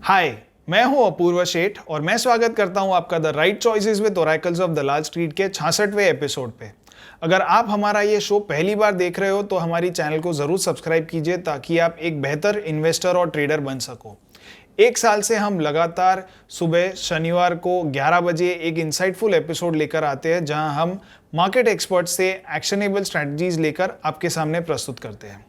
हाय, मैं हूं अपूर्व शेठ और मैं स्वागत करता हूं आपका the right choices with oracles of Dalal street के 66वें एपिसोड पे। अगर आप हमारा ये शो पहली बार देख रहे हो तो हमारी चैनल को ज़रूर सब्सक्राइब कीजिए ताकि आप एक बेहतर इन्वेस्टर और ट्रेडर बन सको। एक साल से हम लगातार सुबह शनिवार को 11 बजे एक इंसाइटफुल एपिसोड लेकर आते हैं जहां हम मार्केट एक्सपर्ट से एक्शनेबल स्ट्रैटेजीज लेकर आपके सामने प्रस्तुत करते हैं।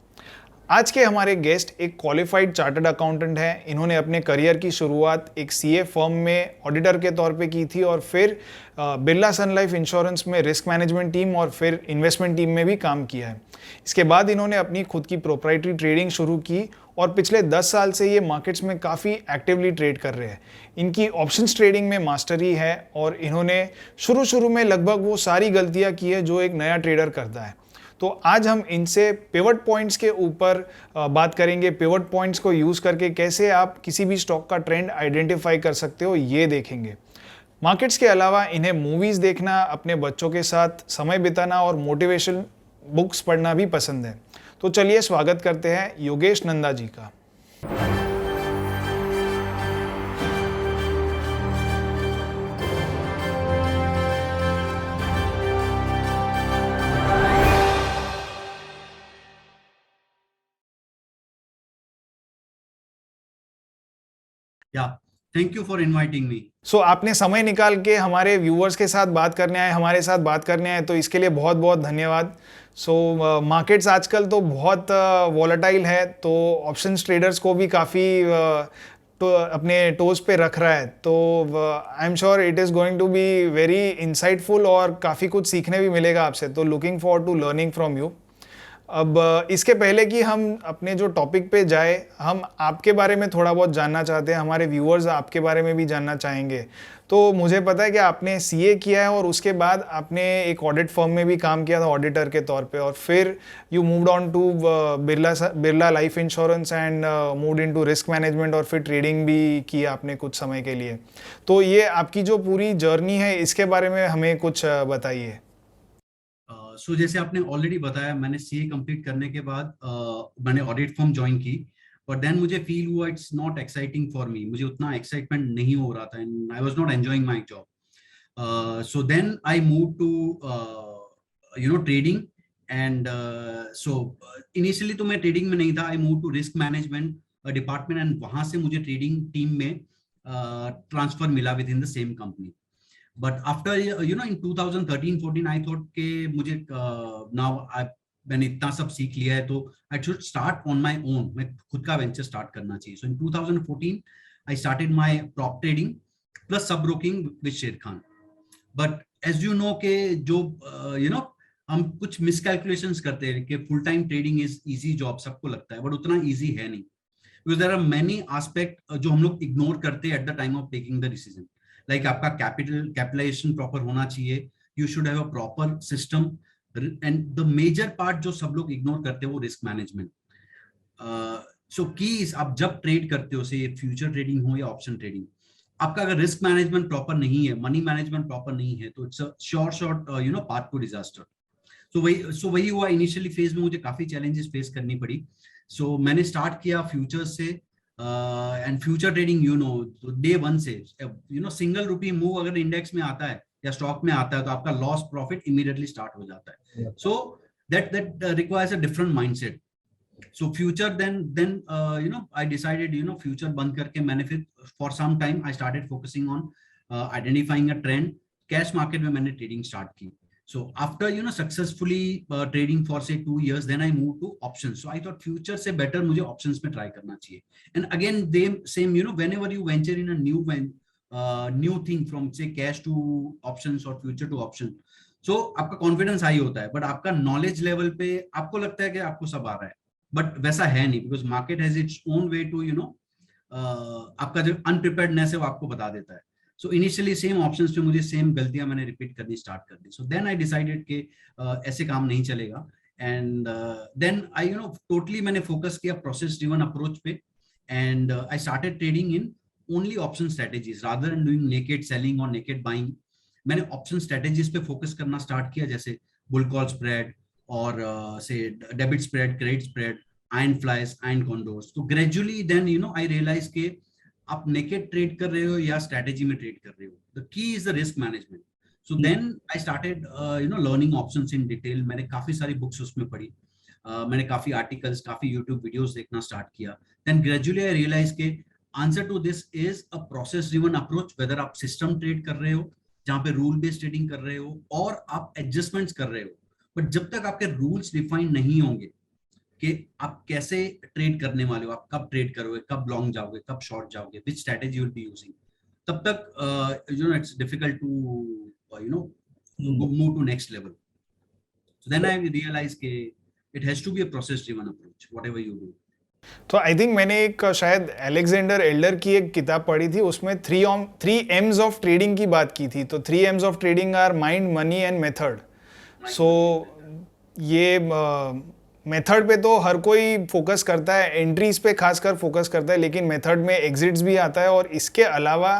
आज के हमारे गेस्ट एक क्वालिफाइड चार्टर्ड अकाउंटेंट हैं। इन्होंने अपने करियर की शुरुआत एक सीए फर्म में ऑडिटर के तौर पे की थी और फिर बिरला सन लाइफ इंश्योरेंस में रिस्क मैनेजमेंट टीम और फिर इन्वेस्टमेंट टीम में भी काम किया है। इसके बाद इन्होंने अपनी खुद की प्रोप्राइटरी ट्रेडिंग शुरू की और पिछले 10 साल से ये मार्केट्स में काफ़ी एक्टिवली ट्रेड कर रहे हैं। इनकी ऑप्शंस ट्रेडिंग में मास्टरी है और इन्होंने शुरू में लगभग वो सारी गलतियाँ की है जो एक नया ट्रेडर करता है। तो आज हम इनसे पिवट पॉइंट्स के ऊपर बात करेंगे। पिवट पॉइंट्स को यूज़ करके कैसे आप किसी भी स्टॉक का ट्रेंड आइडेंटिफाई कर सकते हो ये देखेंगे। मार्केट्स के अलावा इन्हें मूवीज़ देखना, अपने बच्चों के साथ समय बिताना और मोटिवेशन बुक्स पढ़ना भी पसंद है। तो चलिए स्वागत करते हैं योगेश नंदा जी का। Yeah thank you for inviting me. So आपने समय निकाल के हमारे व्यूअर्स के साथ बात करने आए, हमारे साथ बात करने आए, तो इसके लिए बहुत बहुत धन्यवाद। सो मार्केट्स आजकल तो बहुत वॉलेटाइल है, तो ऑप्शंस ट्रेडर्स को भी काफ़ी तो अपने टोज पे रख रहा है। तो I am sure it is going to be very insightful और काफ़ी कुछ सीखने भी मिलेगा आपसे। तो looking forward to learning from you. अब इसके पहले कि हम अपने जो टॉपिक पे जाए, हम आपके बारे में थोड़ा बहुत जानना चाहते हैं। हमारे व्यूअर्स आपके बारे में भी जानना चाहेंगे। तो मुझे पता है कि आपने सीए किया है और उसके बाद आपने एक ऑडिट फर्म में भी काम किया था ऑडिटर के तौर पे, और फिर you moved on to Birla life insurance and moved into risk management और फिर ट्रेडिंग भी किया आपने कुछ समय के लिए। तो ये आपकी जो पूरी जर्नी है इसके बारे में हमें कुछ बताइए। सो जैसे आपने ऑलरेडी बताया, मैंने सीए कंप्लीट करने के बाद मैंने ऑडिट फर्म ज्वाइन की, बट देन मुझे फील हुआ it's not exciting for me. मुझे उतना एक्साइटमेंट नहीं हो रहा था and I was not enjoying my job. So then I move to trading and so initially तो मैं ट्रेडिंग में नहीं था। I move to risk management department and वहां से मुझे ट्रेडिंग टीम में ट्रांसफर मिला within the same company. But after in 2013-14 I thought के मुझे now मैंने इतना सब सीख लिया है तो I should start on my own, मैं खुद का वेंचर स्टार्ट करना चाहिए। So in 2014 I started my prop trading plus sub broking with शेर Khan. But as you know के जो हम कुछ मिसकैलकुलेशंस करते हैं कि full time trading is easy job, सबको लगता है, बट उतना इजी है नहीं। Because there are many aspect जो हम लोग इग्नोर करते हैं at the time of taking the decision. Like आपका कैपिटलाइजेशन प्रॉपर होना चाहिए, you should have a proper system, and the major part जो सब लोग इग्नोर करते हैं वो रिस्क मैनेजमेंट। सो कीज आप जब ट्रेड करते हो, से फ्यूचर ट्रेडिंग हो या ऑप्शन ट्रेडिंग, आपका अगर रिस्क मैनेजमेंट प्रॉपर नहीं है, मनी मैनेजमेंट प्रॉपर नहीं है, तो it's a short path to disaster. So वही हुआ। इनिशियली फेज में मुझे काफी चैलेंजेस फेस करनी पड़ी। सो मैंने स्टार्ट किया फ्यूचर्स से and future trading day one से सिंगल रुपी मूव अगर इंडेक्स में आता है या स्टॉक में आता है तो आपका लॉस प्रॉफिट इमीडिएटली स्टार्ट हो जाता है। So that requires a different mindset. So future then I decided future बंद करके मैंने फिर for some time I started focusing on identifying a trend. Cash market में मैंने ट्रेडिंग स्टार्ट की। So after successfully trading for say 2 years, then I moved to options. So I thought future से better मुझे options में try करना चाहिए। And again they same whenever you venture in a new thing from say cash to options or future to option, so आपका confidence high होता है, but आपका knowledge level पे आपको लगता है कि आपको सब आ रहा है, but वैसा है नहीं, because market has its own way to आपका जो unpreparedness है वो आपको बता देता है। सो इनिशियली सेम ऑप्शंस पे मुझे सेम गलतियां मैंने रिपीट करनी स्टार्ट कर दी। सो देन आई डिसाइडेड कि ऐसे काम नहीं चलेगा, एंड देन आई टोटली मैंने फोकस किया प्रोसेस ड्रिवन अप्रोच पे, and I started trading in only option strategies rather than doing naked selling और नेकेड बाइंग। मैंने ऑप्शन स्ट्रेटेजीज पे फोकस करना स्टार्ट किया, जैसे बुल कॉल स्प्रेड और say debit spread, credit spread, iron flies, iron condors. तो gradually then I realize के आप नेकेड ट्रेड कर रहे हो या स्ट्रेटेजी में ट्रेड कर रहे हो. The key is the risk management. So then I started learning options in detail. मैंने काफी सारी बुक्स उसमें पढ़ी. मैंने काफी आर्टिकल्स, काफी यूट्यूब वीडियोस देखना स्टार्ट किया. देन ग्रेजुअली आई रियलाइज के answer to this is a process driven approach. Whether आप सिस्टम ट्रेड कर रहे हो जहाँ पे रूल बेस्ड ट्रेडिंग कर रहे हो और आप एडजस्टमेंट्स कर रहे हो, बट जब तक आपके रूल्स डिफाइन नहीं होंगे कि आप कैसे ट्रेड करने वाले हो, आप कब ट्रेड करोगे, कब लॉन्ग जाओगे, कब शॉर्ट जाओगे, which strategy will be using, तब तक it's difficult to move to next level. So then I realized कि it has to be a process driven approach whatever you do. तो आई थिंक मैंने एक शायद अलेक्जेंडर एल्डर की एक किताब पढ़ी थी, उसमें थ्री एम्स ऑफ ट्रेडिंग की बात की थी. तो 3 aims of trading are mind, money and method. So ये मेथड पे तो हर कोई फोकस करता है, एंट्रीज पे खासकर फोकस करता है, लेकिन मेथड में एग्जिट्स भी आता है और इसके अलावा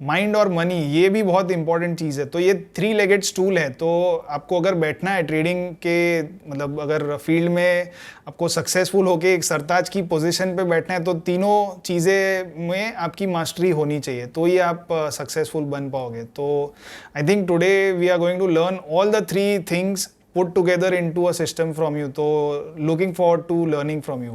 माइंड और मनी ये भी बहुत इंपॉर्टेंट चीज़ है. तो ये 3 लेगेड स्टूल है. तो आपको अगर बैठना है ट्रेडिंग के, मतलब अगर फील्ड में आपको सक्सेसफुल होके एक सरताज की पोजीशन पे बैठना है, तो तीनों चीज़ें में आपकी मास्टरी होनी चाहिए, तो ही आप सक्सेसफुल बन पाओगे. तो I think today we are going to learn all the 3 things put together into a system from you. तो looking forward to learning from you.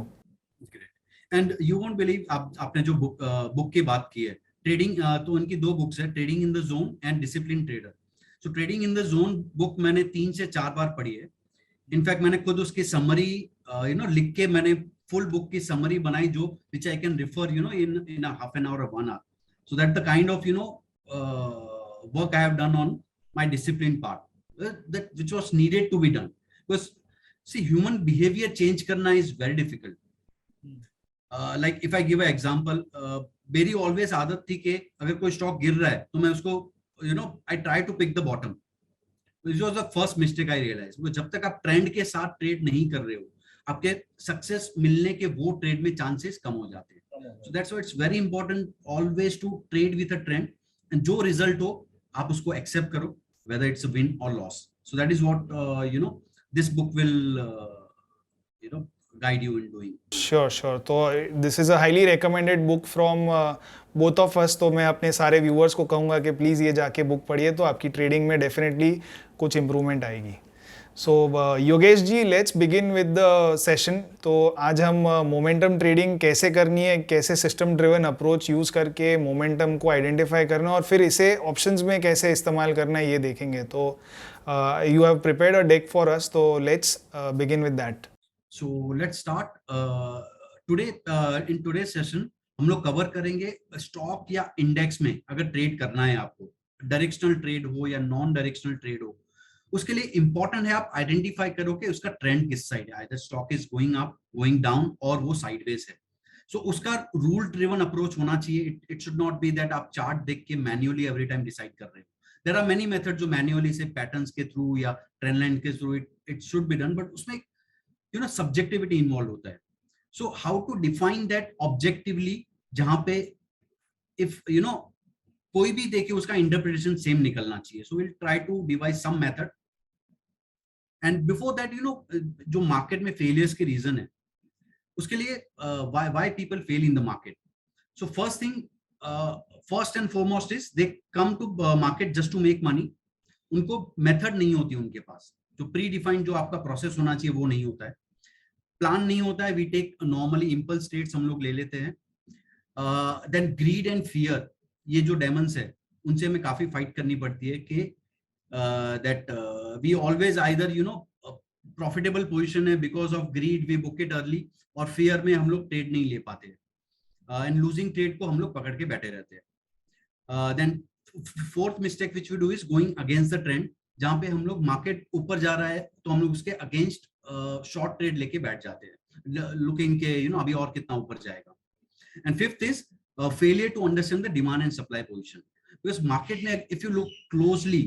And you won't believe, आपने जो बुक की बात की है ट्रेडिंग, तो उनकी 2 बुक्स है, trading in the zone and discipline trader. So trading in the zone book मैंने 3 से 4 बार पढ़ी है. इनफैक्ट मैंने खुद उसकी समरी लिख के मैंने फुल बुक की समरी बनाई, जो which I can refer in a half an hour or 1 hour. So that the kind of work I have done on my discipline part, that which was needed to be done, because see human behavior change karna is very difficult. Like if I give an example, मेरी always आदत थी कि अगर कोई stock गिर रहा है तो मैं उसको I try to pick the bottom. This was the first mistake I realize. जब तक आप ट्रेंड के साथ ट्रेड नहीं कर रहे हो, आपके सक्सेस मिलने के वो ट्रेड में चांसेस कम हो जाते हैं. So that's why it's very important always to trade with a trend, and जो रिजल्ट हो आप उसको एक्सेप्ट करो, whether it's a win or loss. So that is what this book will guide you in doing. Sure. तो this is a highly recommended book from both of us. तो मैं अपने सारे व्यूअर्स को कहूँगा कि प्लीज़ ये जाके बुक पढ़िए, तो आपकी ट्रेडिंग में डेफिनेटली कुछ इम्प्रूवमेंट आएगी. So Yogesh ji, let's begin with the session. तो आज हम मोमेंटम ट्रेडिंग कैसे करनी है, कैसे सिस्टम ड्रिवन अप्रोच यूज़ करके मोमेंटम को आइडेंटिफाई करना है और फिर इसे ऑप्शंस में कैसे इस्तेमाल करना है, ये देखेंगे. तो you have prepared a deck for us, तो let's begin with that. So let's start today. In today session हम लोग कवर करेंगे स्टॉक या इंडेक्स में अगर ट्रेड करना है आपको, डायरेक्शनल ट्रेड हो या नॉन डायरेक्शनल ट्रेड हो, उसके लिए इंपॉर्टेंट है आप आइडेंटिफाई करो कि उसका ट्रेंड किस साइड है. Either stock is going up, going down, और वो साइडवेज है. सो उसका रूल ड्रिवन अप्रोच होना चाहिए. It should not be that आप चार्ट देख के मैन्युअली एवरी टाइम डिसाइड कर रहे हो. देयर आर मेनी मेथड जो मैन्युअली से पैटर्न्स के थ्रू या ट्रेंड लाइन के through it should be done, but उसमें सब्जेक्टिविटी इन्वॉल्व होता है. So how to define that objectively, जहां पे इफ कोई भी देखे उसका इंटरप्रिटेशन सेम निकलना चाहिए. So will try to devise some method. And before that जो मार्केट में फेलियर्स के रीजन है, उसके लिए why people fail in the market. So first thing, first and foremost is they come to market just to make money. उनको method नहीं होती उनके पास, जो प्री डिफाइंड जो आपका प्रोसेस होना चाहिए वो नहीं होता है, प्लान नहीं होता है. We take normally impulse trades हम लोग ले लेते हैं. देन ग्रीड एंड फियर, ये जो डेमन्स है उनसे हमें काफी फाइट करनी पड़ती है कि that we always either profitable position है, because of greed we book it early, और fear में हम लोग ट्रेड नहीं ले पाते and losing trade को हम लोग पकड़ के बैठे रहते हैं. Then fourth mistake which we do is going against the trend, जहाँ पे हम लोग मार्केट ऊपर जा रहा है तो हम लोग उसके अगेंस्ट शॉर्ट ट्रेड लेके बैठ जाते हैं, लुकिंग के अभी और कितना ऊपर जाएगा. And fifth is failure to understand the demand and supply position, because market में if you look closely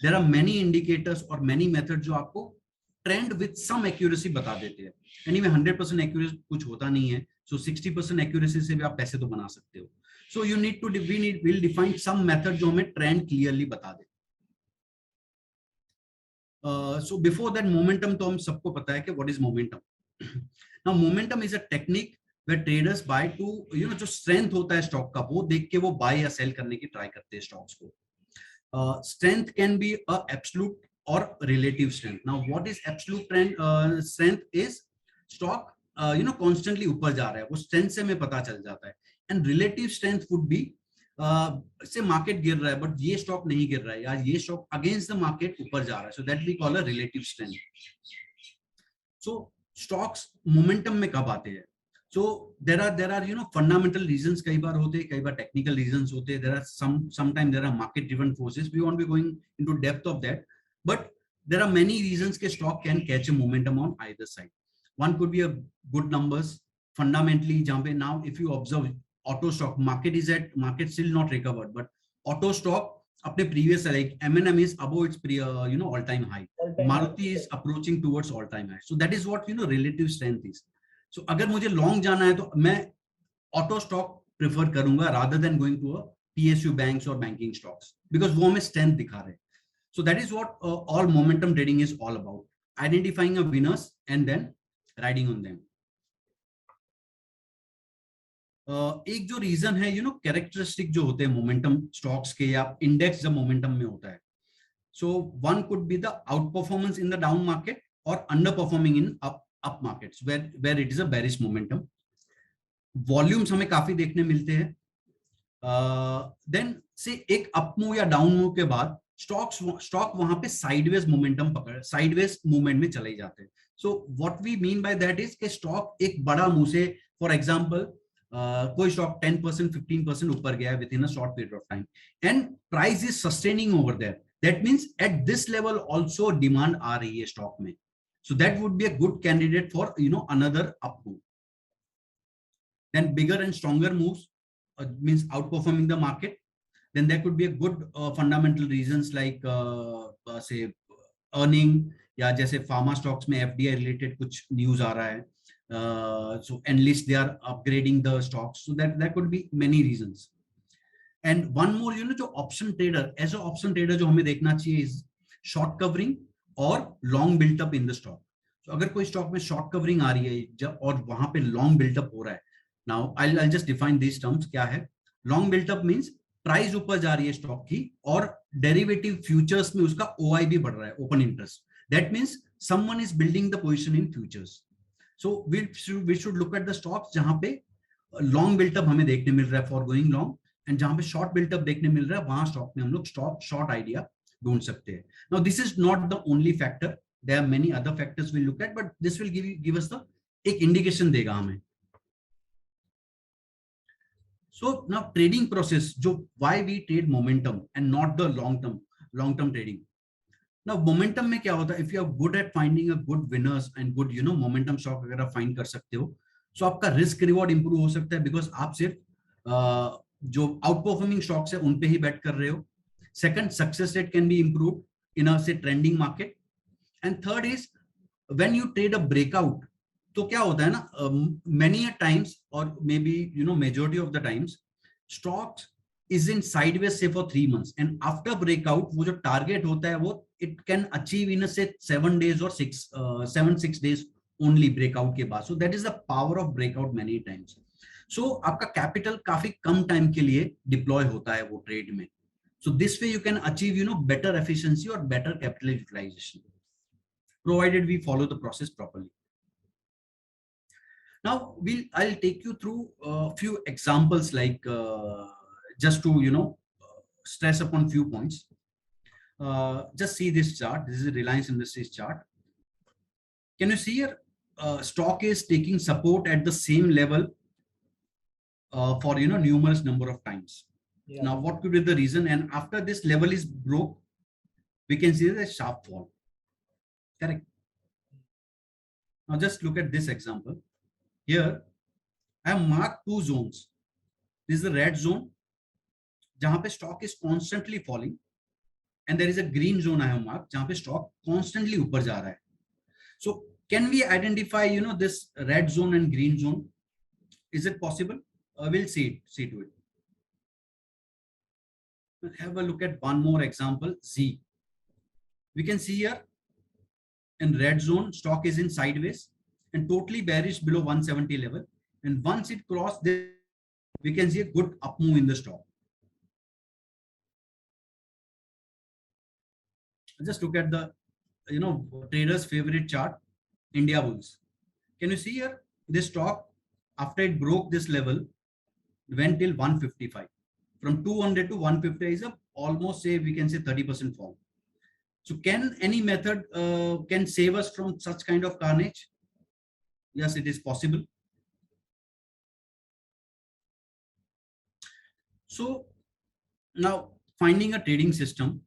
there are many indicators और many methods जो आपको trend with some accuracy बता देते हैं. Anyway 100% accuracy कुछ होता नहीं है, so 60% accuracy से भी आप पैसे तो बना सकते हो. So you need to we'll define some method जो हमें trend clearly बता दे. So before that momentum तो हम सबको पता है कि what is momentum. Now momentum is a technique where traders buy to जो strength होता है stock का वो देख के वो buy या sell करने की try करते हैं stocks को. Strength can be a absolute or relative strength. Now what is absolute strength is stock constantly ऊपर जा रहा है, वो strength से हमें पता चल जाता है. And relative strength would be से मार्केट गिर रहा है बट ये स्टॉक नहीं गिर रहा है, या ये स्टॉक अगेंस्ट द मार्केट ऊपर जा रहा है, so that we call a relative strength. So stocks momentum में कब आते हैं? So there are fundamental reasons कई बार होते हैं, कई बार टेक्निकल रीजंस होते हैं, there are sometime there are market driven forces. We won't be going into depth of that, but there are many reasons के stock can catch a momentum on either side. One could be a good numbers fundamentally, जहां पे now if you observe auto stock, market still not recovered, but auto stock अपने previous like M&M is above its all time high, Maruti is approaching towards all time high. So that is what relative strength is. So अगर मुझे long जाना है तो मैं auto stock prefer करूंगा rather than going to a PSU banks or banking stocks, because वो हमें strength दिखा रहे हैं. So that is what all momentum trading is all about, identifying a winners and then riding on them. एक जो reason है characteristic जो होते हैं मोमेंटम स्टॉक्स के या इंडेक्स जब मोमेंटम में होता है, so one could be the outperformance in the down market और underperforming in up markets where it is a bearish momentum. Volumes हमें काफी देखने मिलते हैं. देन से एक अप मूव या डाउन मूव के बाद स्टॉक वहां पे साइडवेज मोमेंटम साइडवेज मूवमेंट में चले जाते हैं. So what we mean by that is कि स्टॉक एक बड़ा मूव से, फॉर एग्जांपल कोई स्टॉक 10% 15% ऊपर गया within a short period of time and price is sustaining over there, that means at this level also demand आ रही है स्टॉक में, so that would be a good candidate for another up move. Then bigger and stronger moves means outperforming the market, then there could be a good fundamental reasons like say earning, या जैसे pharma stocks में FDI related कुछ news आ रहा है, so at least they are upgrading the stocks, so that could be many reasons. And one more जो option trader, as a option trader जो हमें देखना चाहिए is short covering और long built up in the stock. So अगर कोई stock में short covering आ रही है और वहां पे long built up हो रहा है, now I'll just define these terms. क्या है long built up? means price ऊपर जा रही है स्टॉक की और डेरिवेटिव फ्यूचर्स में उसका OI भी बढ़ रहा है, open interest. That means someone is building the position in futures. So we should look at the stocks जहां पे लॉन्ग बिल्टअप हमें देखने मिल रहा है फॉर गोइंग लॉन्ग, एंड जहां पे शॉर्ट बिल्टअप देखने मिल रहा है वहां स्टॉक में हम लोग शॉर्ट आइडिया ढूंढ सकते हैं. Now this is not the only factor, there are many other factors will look at, but this will give us the एक इंडिकेशन देगा हमें. So now trading process, जो why we trade momentum and not the long term trading. Now momentum में क्या होता है, if you are good at finding a good winners and good momentum stock अगर आप find कर सकते हो, so आपका risk reward improve हो सकता है, because आप सिर्फ जो outperforming stocks है उन पे ही bet कर रहे हो. Second, success rate can be improved in a say trending market. And third is when you trade a breakout, तो क्या होता है ना, many a times or maybe majority of the times stocks is in sideways say for 3 months, and after breakout वो जो target होता है वो it can achieve in a say 7 days or 6 days only breakout के बाद. So that is the power of breakout many times. So आपका capital काफी कम time के लिए deploy होता है वो trade में. So this way you can achieve better efficiency or better capital utilization, provided we follow the process properly. Now I'll take you through a few examples, like just to stress upon few points. Just see this chart. This is Reliance Industries chart. Can you see here? Stock is taking support at the same level for numerous number of times. Yeah. Now what could be the reason? And after this level is broke, we can see a sharp fall. Correct. Now just look at this example. Here I have marked 2 zones. This is the red zone जहां पे stock is constantly falling, and there is a green zone I have marked जहां पे stock constantly ऊपर जा रहा है. So can we identify this red zone and green zone? Is it possible? We'll see to it. Let's have a look at one more example. Z. We can see here in red zone stock is in sideways and totally bearish below 170 level, and once it crossed this, we can see a good up move in the stock. Just look at the traders favorite chart, India Bulls. Can you see here, this stock after it broke this level went till 155. From 200 to 150 is a almost, say, we can say 30% fall. So can any method can save us from such kind of carnage? Yes, it is possible. So now finding a trading system,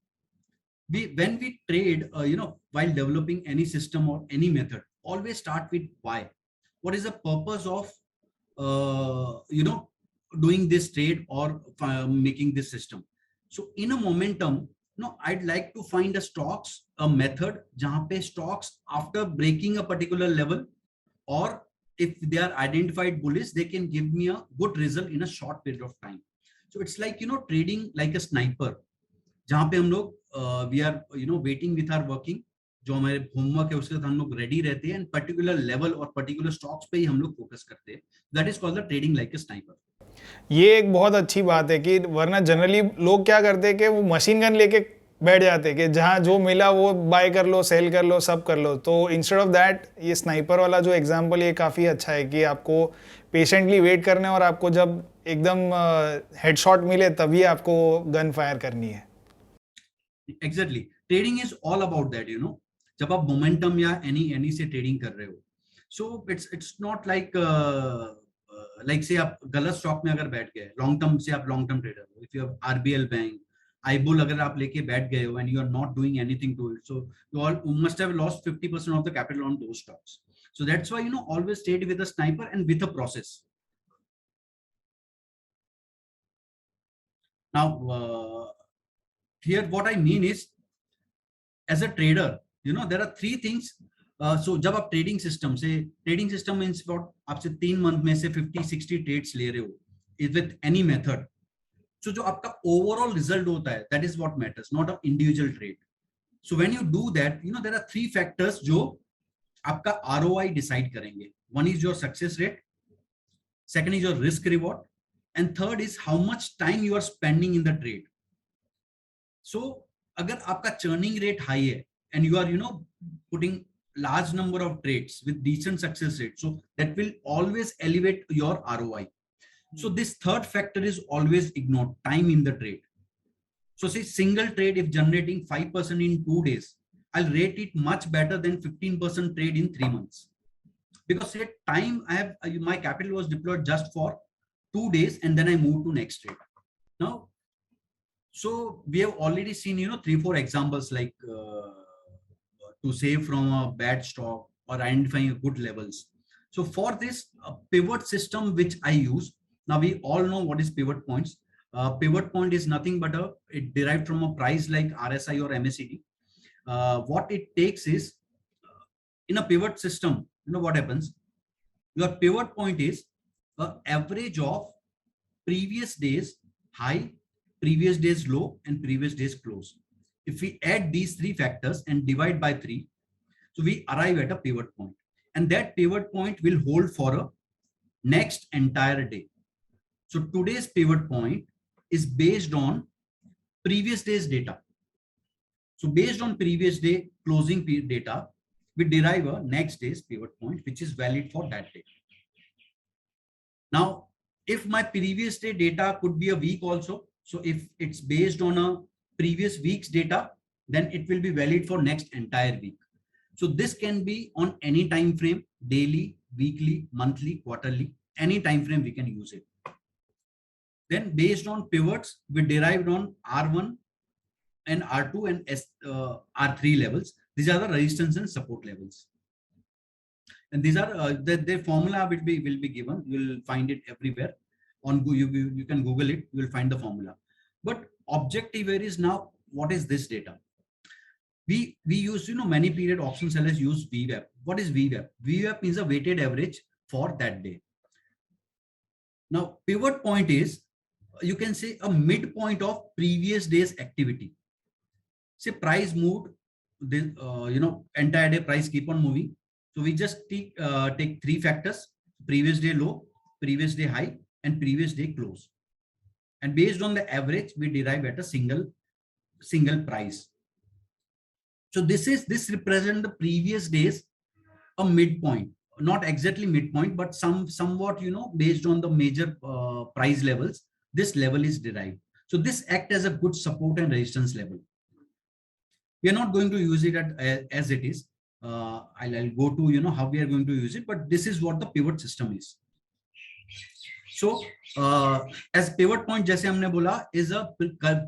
when we trade, while developing any system or any method, always start with why. What is the purpose of doing this trade or making this system? So in a momentum, I'd like to find a method jahan pe stocks after breaking a particular level, or if they are identified bullish, they can give me a good result in a short period of time. So it's like trading like a sniper, जहाँ पे हम लोग we are waiting with or working, जो हमारे homework है उसके साथ हम लोग रेडी रहते हैं एंड पर्टिकुलर लेवल और पर्टिकुलर स्टॉक्स पे ही हम लोग फोकस करते हैं. That is called the trading like a sniper. ये एक बहुत अच्छी बात है कि वरना जनरली लोग क्या करते हैं कि वो मशीन गन लेके बैठ जाते हैं कि जहाँ जो मिला वो बाय कर लो, सेल कर लो, सब कर लो. तो इंस्टेड ऑफ दैट ये स्नाइपर वाला जो एग्जांपल ये काफ़ी अच्छा है कि आपको पेशेंटली वेट करना है और आपको जब एकदम हेडशॉट मिले तभी आपको गन फायर करनी है. Exactly, trading is all about that. जब आप मोमेंटम या एनी से ट्रेडिंग कर रहे हो, सो इट्स नॉट लाइक से आप गलत स्टॉक में अगर बैठ गए, लॉन्ग टर्म से आप लॉन्ग टर्म ट्रेडर हो, if you have RBL bank, IBull अगर आप लेके बैठ गए हो and you are not doing anything to it, so you must have lost 50% of the capital on those stocks. So that's why always trade with a sniper and with a process. Now here what I mean is, as a trader, there are three things. So जब आप trading system means what, आपसे 3 month में से 50-60 trades ले रहे हो with any method, सो जो आपका ओवरऑल रिजल्ट होता है, that is what matters, not a individual trade. So when you do that, there are 3 factors जो आपका आरओआई डिसाइड करेंगे. One is your success rate, second is your risk reward, and third is how much time you are spending in the trade. So अगर आपका churning rate high है and you are putting large number of trades with decent success rate, so that will always elevate your ROI. So this third factor is always ignored, time in the trade. So say single trade if generating 5% in 2 days, I'll rate it much better than 15% trade in 3 months, because at time my capital was deployed just for 2 days and then I moved to next trade. Now so we have already seen 3-4 examples like to save from a bad stock or identifying good levels. So for this pivot system which I use, now we all know what is pivot points. Pivot point is nothing but it derived from a price like RSI or MACD. What it takes is, in a pivot system, what happens, your pivot point is average of previous days high, previous days low, and previous days close. If we add these 3 factors and divide by 3, so we arrive at a pivot point, and that pivot point will hold for a next entire day. So today's pivot point is based on previous day's data. So based on previous day closing data, we derive a next day's pivot point which is valid for that day. Now if my previous day data could be a week also, so if it's based on a previous week's data, then it will be valid for next entire week. So this can be on any time frame, daily, weekly, monthly, quarterly, any time frame we can use it. Then based on pivots, we derived on R1 and R2 and R3 levels. These are the resistance and support levels. And these are the formula will be given. You will find it everywhere. On you can Google it, you will find the formula. But objective here is, now what is this data? We use many period option sellers use VWAP. What is VWAP? VWAP means a weighted average for that day. Now pivot point is, you can say, a midpoint of previous day's activity. Say price moved, entire day price keep on moving, so we just take 3 factors: previous day low, previous day high and previous day close, and based on the average we derive at a single price. So this represent the previous days a midpoint, not exactly midpoint, but somewhat, you know, based on the major price levels, this level is derived. So this act as a good support and resistance level. We are not going to use it as it is. I'll go to, you know, how we are going to use it, but this is what the pivot system is. So as pivot point, जैसे हमने बोला, is a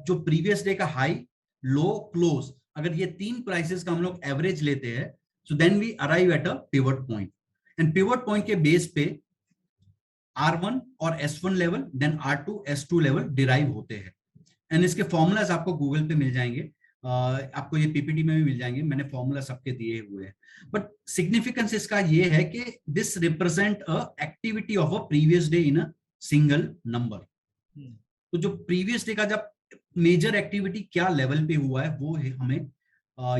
जो previous day का high, low, close, अगर ये तीन prices का हम लोग average लेते हैं, so then we arrive at a pivot point. And pivot point के base पे R1 और S1 level, then R2, S2 level derive होते हैं. And इसके formulas आपको Google पे मिल जाएंगे, आपको ये PPT में भी मिल जाएंगे, मैंने फॉर्मूला सबके दिए हुए हैं. बट सिग्निफिकेंस इसका ये है कि this represent a activity of a previous day in a single number. तो जो प्रीवियस डे का जब मेजर एक्टिविटी क्या लेवल पे हुआ है वो है हमें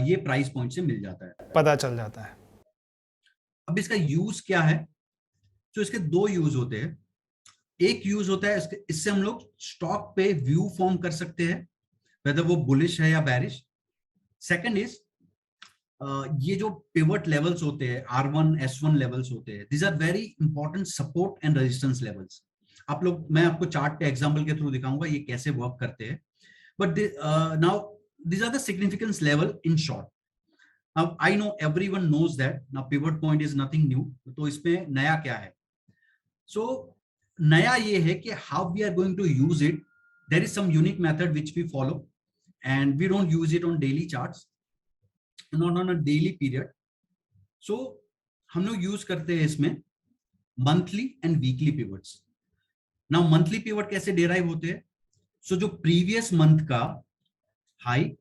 ये प्राइस पॉइंट से मिल जाता है, पता चल जाता है. अब इसका यूज क्या है? तो इसके दो यूज होते हैं. एक यूज होता है इससे हम लोग स्टॉक पे व्यू फॉर्म कर सकते हैं, whether वो बुलिश है या बेरिश. सेकंड इज ये जो पिवट लेवल्स होते हैं, R1, S1 लेवल्स होते हैं, these are very important support and resistance levels. आप लोग, मैं आपको चार्ट पे एग्जांपल के थ्रू दिखाऊंगा ये कैसे वर्क करते हैं. But now these are the significance level in short. Now I know everyone knows that now pivot point is nothing new. तो इसमें नया क्या है? So नया ये है कि how we are going to use it. There is some unique method which we follow, and we don't use it on daily charts, not on a daily period. So हम लोग यूज करते हैं इसमें monthly and weekly pivots. Now monthly pivot कैसे derive होते हैं? सो जो previous month का हाई,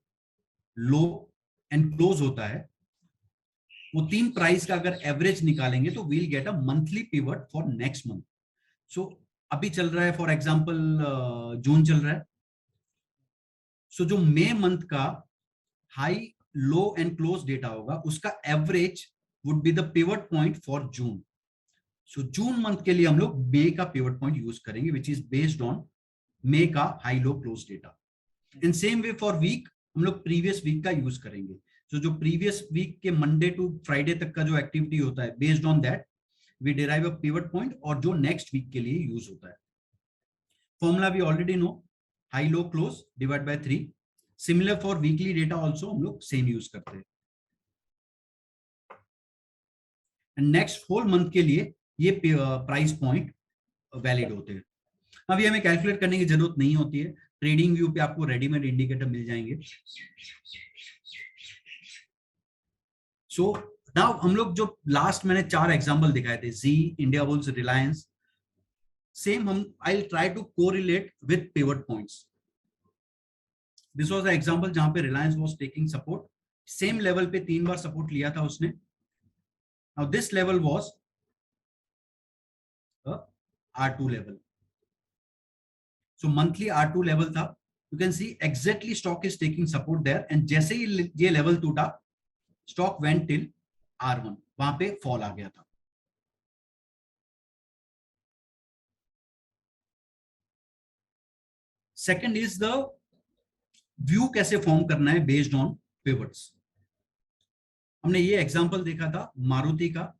लो एंड क्लोज होता है, वो तीन प्राइस का अगर एवरेज निकालेंगे तो we'll get a monthly pivot for next month. So अभी चल रहा है फॉर एग्जांपल जून चल रहा है. सो जो मई मंथ का high, low and close data होगा, उसका average would be the pivot point for June. So June month के लिए हम लोग मई का पिवट पॉइंट यूज करेंगे, विच इज बेस्ड ऑन मई का high, low, close data. In same way for week हम लोग प्रीवियस वीक का यूज करेंगे. सो जो प्रीवियस वीक के मंडे टू फ्राइडे तक का जो एक्टिविटी होता है, based on that we derive a pivot point, और जो नेक्स्ट वीक के लिए यूज होता है. Formula we already know, high, low, close divide by 3. Similar for weekly data also हम लोग सेम यूज करते हैं. नेक्स्ट होल मंथ के लिए ये प्राइस पॉइंट वैलिड होते हैं. अभी हमें कैलकुलेट करने की जरूरत नहीं होती है, ट्रेडिंग व्यू पे आपको रेडीमेड इंडिकेटर मिल जाएंगे. सो नाउ हम लोग जो लास्ट मैंने 4 एग्जांपल दिखाए थे, जी, इंडिया बुल्स, रिलायंस, सेम हम I try to correlate with pivot points. This was the example जहां पे Reliance was taking support, same level पे 3 बार सपोर्ट लिया था उसने. Now this level was R2 level. So monthly R2 level था. You can see exactly stock is taking support there, and जैसे ही ये लेवल टूटा, स्टॉक वेंट टिल R1, वहां पे फॉल आ गया था. सेकंड इज द व्यू कैसे फॉर्म करना है बेस्ड ऑन पिवट्स. हमने ये एग्जांपल देखा था मारुति का.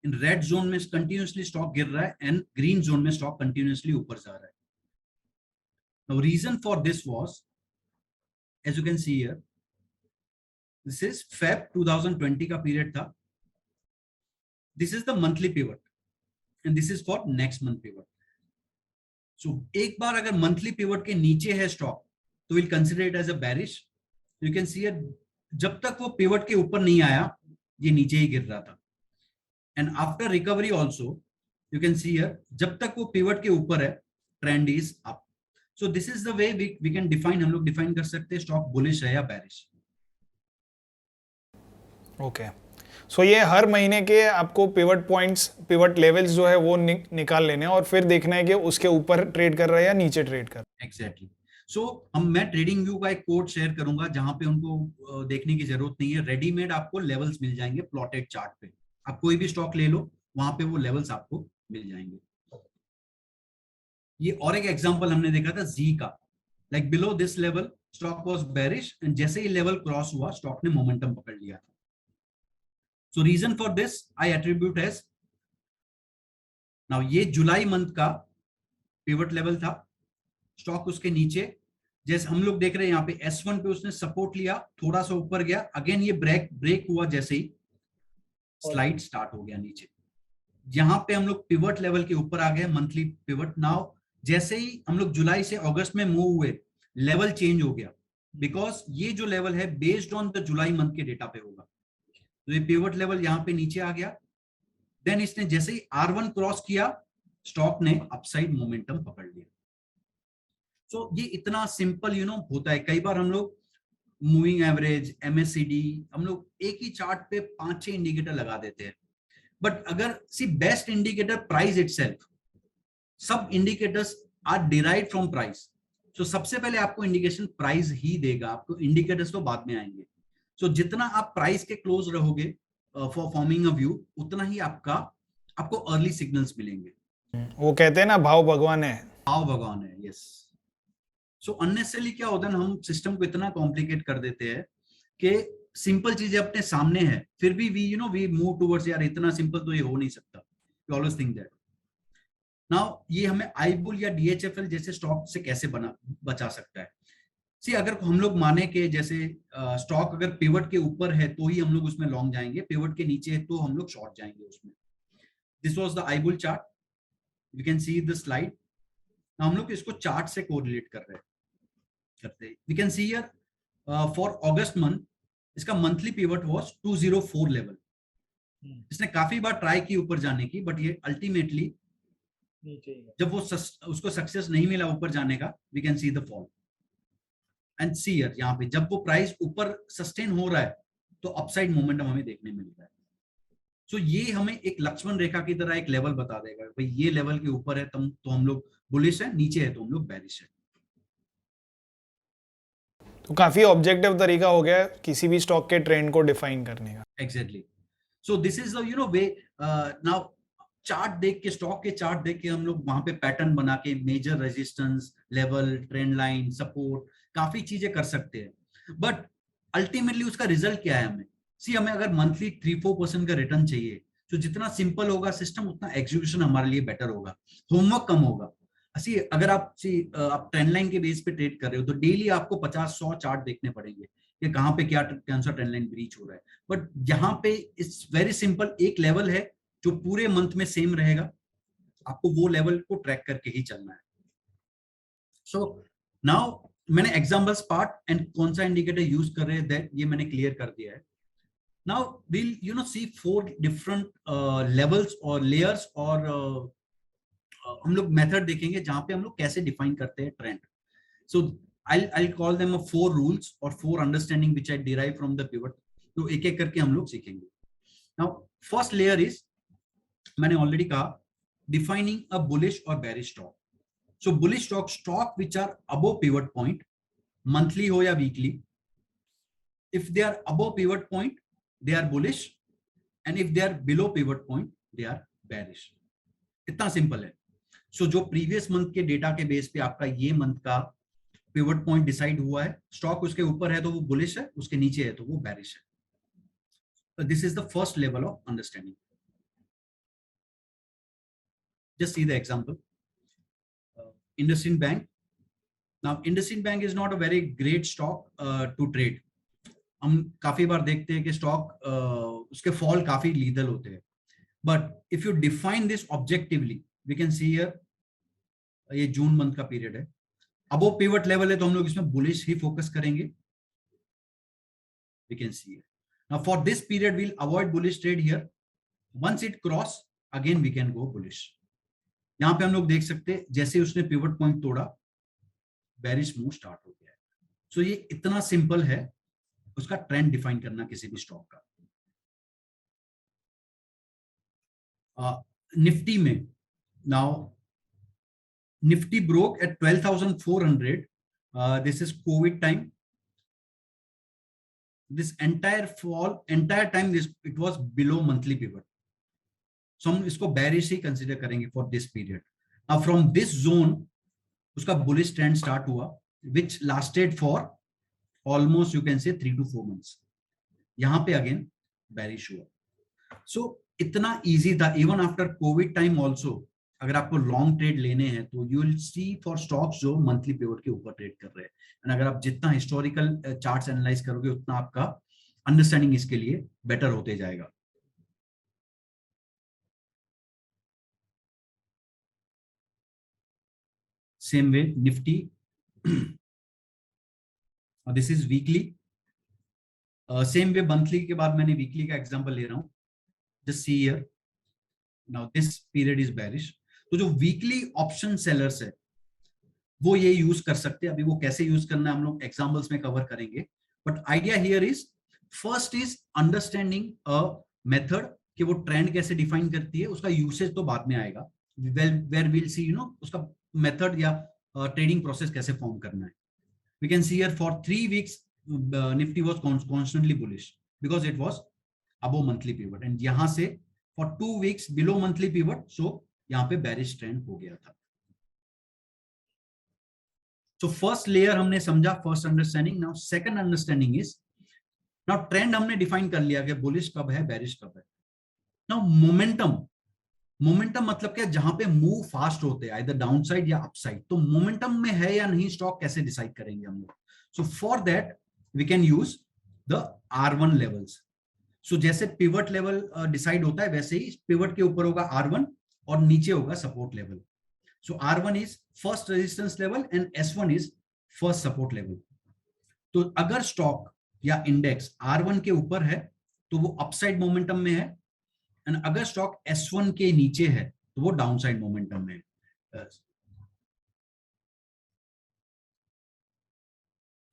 इन रेड जोन में कंटिन्यूअसली स्टॉक गिर रहा है एंड ग्रीन जोन में स्टॉक कंटिन्यूअसली ऊपर जा रहा है. Now reason for this was, as you can see here, this is Feb 2020 का पीरियड था. This is the monthly pivot and this is for next month pivot. So एक बार अगर monthly pivot के नीचे है स्टॉक तो we'll consider it as a bearish. You can see here, जब तक वो पिवट के ऊपर नहीं आया ये नीचे ही गिर रहा था. And after recovery also you can see here, जब तक वो पिवट के ऊपर है trend is up. So this is the way we can define, हम लोग डिफाइन कर सकते हैं स्टॉक बुलिश है या बेरिश. ओके, सो ये हर महीने के आपको पिवट पॉइंट्स, पिवट लेवल्स जो है वो निकाल लेने हैं और फिर देखना है कि उसके ऊपर ट्रेड कर रहा है या नीचे ट्रेड कर रहा है. एग्जैक्टली. सो मैं ट्रेडिंग व्यू का एक कोड शेयर करूंगा जहां पे उनको देखने की जरूरत नहीं है. रेडीमेड आपको लेवल्स मिल जाएंगे प्लॉटेड चार्ट पे. आप कोई भी स्टॉक ले लो, वहां पे वो लेवल्स आपको मिल जाएंगे. ये और एक एग्जांपल हमने देखा था जी का, like below this level stock was bearish and जैसे ही लेवल क्रॉस हुआ स्टॉक ने मोमेंटम पकड़ लिया था. So reason for this I attribute as, now ये जुलाई मंथ का पिवट लेवल था, स्टॉक उसके नीचे, जैसे हम लोग देख रहे हैं यहाँ पे S1 पे उसने सपोर्ट लिया, थोड़ा सा ऊपर गया, अगेन ये ब्रेक हुआ, जैसे ही स्लाइड स्टार्ट हो गया नीचे. यहाँ पे हम लोग पिवट लेवल के ऊपर आ गए, मंथली पिवट. नाउ जैसे ही हम लोग जुलाई से अगस्त में मूव हुए, लेवल चेंज हो गया, बिकॉज ये जो लेवल है based on the July month के डेटा पे होगा. तो ये पिवट लेवल यहाँ पे नीचे आ गया, देन इसने जैसे ही R1 क्रॉस किया, स्टॉक ने अपसाइड मोमेंटम पकड़ लिया. सो ये इतना सिंपल होता है. कई बार हम लोग मूविंग एवरेज, MACD, हम लोग एक ही चार्ट पे 5-6 इंडिकेटर लगा देते हैं, बट अगर see best indicator price itself, सब indicators are derived from price. So सबसे पहले आपको इंडिकेशन प्राइस ही देगा, आपको इंडिकेटर्स तो बाद में आएंगे. सो जितना आप प्राइस के क्लोज रहोगे फॉर फॉर्मिंग अ व्यू, उतना ही आपको अर्ली सिग्नल्स मिलेंगे. वो कहते हैं ना, भाव भगवान है. भाव भगवान है, यस. सो अननेसेसरली क्या होता है ना, हम सिस्टम को इतना कॉम्प्लिकेट कर देते हैं कि सिंपल चीजें अपने सामने है, फिर भी वी मूव टुवर्ड्स, यार इतना सिंपल तो ये हो नहीं सकता. You always think that. Now ये हमें आईबुल या DHFL जैसे स्टॉक से कैसे बचा सकता है. सी अगर हम लोग माने कि जैसे स्टॉक अगर पिवट के ऊपर है तो ही हम लोग उसमें लॉन्ग जाएंगे, पिवट के नीचे है तो हम लोग शॉर्ट जाएंगे उसमें. This was the IBull chart, you can see the slide. हम लोग इसको चार्ट से कोरिलेट करते हैं. We can see here for अगस्त मंथ इसका मंथली पिवट वाज 204 लेवल. इसने काफी बार ट्राई की ऊपर जाने की, बट ये अल्टीमेटली जब वो उसको सक्सेस नहीं मिला ऊपर जाने का, we can see the fall. And see here यहाँ पे जब वो प्राइस ऊपर सस्टेन हो रहा है तो अपसाइड मोमेंटम हमें देखने मिल रहा है. सो ये हमें एक लक्ष्मण रेखा की तरह एक लेवल बता देगा, भाई ये लेवल के ऊपर है तो हम लोग बुलिश है, नीचे है तो हम लोग बेरिश है. तो काफी ऑब्जेक्टिव तरीका हो गया किसी भी स्टॉक के ट्रेंड को डिफाइन करने का. Exactly. So this is the way. Now chart देख के, स्टॉक के चार्ट देख के हम लोग वहां पे पैटर्न बना के major resistance level, trend line, support, काफी चीजें कर सकते हैं. बट अल्टीमेटली उसका रिजल्ट क्या है हमें, हमें अगर मंथली 3-4% का रिटर्न चाहिए, तो जितना सिंपल होगा सिस्टम उतना एग्जीक्यूशन हमारे लिए बेटर होगा, होमवर्क कम होगा. अगर आप ट्रेंड लाइन के बेस पे ट्रेड कर रहे हो तो डेली आपको 50-100 चार्ट देखने पड़ेंगे कि कहाँ पे कौन सा ट्रेंड लाइन ब्रीच हो रहा है. बट यहाँ पे इट्स वेरी सिंपल, एक लेवल है जो पूरे मंथ में सेम रहेगा, आपको वो लेवल को ट्रैक करके ही चलना है. सो नाउ मैंने एग्जांपल्स पार्ट एंड कौन सा इंडिकेटर यूज कर रहे हैं दैट ये मैंने क्लियर कर दिया है. Now we'll see 4 different levels और layers और हम लोग मेथड देखेंगे जहां पे हम लोग कैसे डिफाइन करते हैं ट्रेंड. सो I'll call them 4 rules और 4 understanding which I derive from the pivot. तो एक एक करके हम लोग सीखेंगे. Now first layer is, मैंने ऑलरेडी कहा, डिफाइनिंग अ बुलिश और bearish stock. So bullish stock which are above pivot point, monthly हो या weekly. If they are above pivot point they are bullish, and if they are below pivot point they are bearish. इतना simple है. सो जो previous month के data के base पे आपका ये मंथ का पिवट पॉइंट डिसाइड हुआ है, स्टॉक उसके ऊपर है तो वो बुलिश है, उसके नीचे है तो वो बेरिश है. This is the first level of understanding. Just see the example. IndusInd Bank. Now, IndusInd Bank is not a very great stock to trade. हम काफी बार देखते हैं कि स्टॉक उसके फॉल काफी लीदल होते हैं. But if you define this objectively, we can see here, ये जून मंथ का पीरियड है, अबव पिवट लेवल है तो हम लोग इसमें बुलिश ही फोकस करेंगे. We can see here. Now for this period we'll avoid bullish trade here. Once it cross, again we can go bullish. यहाँ पे हम लोग देख सकते हैं जैसे उसने पिवट पॉइंट तोड़ा, बेरिश मूव स्टार्ट हो गया है. सो ये इतना सिंपल है उसका ट्रेंड डिफाइन करना किसी भी स्टॉक का. निफ्टी में, नाउ Nifty broke at 12,400. This is COVID time. This entire time it was below monthly pivot. So हम इसको bearish ही कंसिडर करेंगे फॉर दिस पीरियड. अब फ्रॉम दिस जोन उसका बुलिश ट्रेंड स्टार्ट हुआ which lasted for almost you can say 3 to 4 months. यहां पे again bearish हुआ. सो इतना इजी था even after Covid time also. अगर आपको लॉन्ग ट्रेड लेने हैं तो you will see for stocks जो मंथली पिवट के ऊपर ट्रेड कर रहे हैं. एंड अगर आप जितना हिस्टोरिकल चार्ट्स एनालाइज करोगे उतना आपका अंडरस्टैंडिंग इसके लिए बेटर होते जाएगा. Same way Nifty. This is weekly. Same way monthly के बाद मैंने वीकली का एग्जांपल ले रहा हूं. Just see here now this period is bearish. तो जो वीकली ऑप्शन सेलर्स है वो ये यूज कर सकते हैं. अभी वो कैसे यूज करना है हम लोग एग्जांपल्स में कवर करेंगे. But idea here is first is understanding a method कि वो ट्रेंड कैसे डिफाइन करती है. उसका यूसेज तो बाद में आएगा. वेयर विल सी उसका मेथड या ट्रेडिंग प्रोसेस कैसे फॉर्म करना है. We can see here for 3 weeks Nifty was constantly bullish because it was above monthly pivot. And यहां से for 2 weeks below monthly pivot. So यहाँ पे बेरिश ट्रेंड हो गया था. सो फर्स्ट लेयर हमने समझा, first understanding. Now second understanding is now trend हमने डिफाइन कर लिया कि बुलिश कब है बेरिश कब है. Now momentum. मोमेंटम मतलब क्या, जहां पे मूव फास्ट होते हैं आइदर डाउनसाइड या अपसाइड. तो मोमेंटम में है या नहीं स्टॉक कैसे डिसाइड करेंगे हम लोग. So for that we can use the R1 levels. So जैसे पिवट लेवल डिसाइड होता है वैसे ही पिवट के ऊपर होगा R1 और नीचे होगा support level. So R1 is first resistance level and S1 is first support level. तो अगर स्टॉक या इंडेक्स R1 के ऊपर है तो वो अपसाइड मोमेंटम में है. एंड अगर स्टॉक S1 के नीचे है तो वो डाउनसाइड मोमेंटम में है.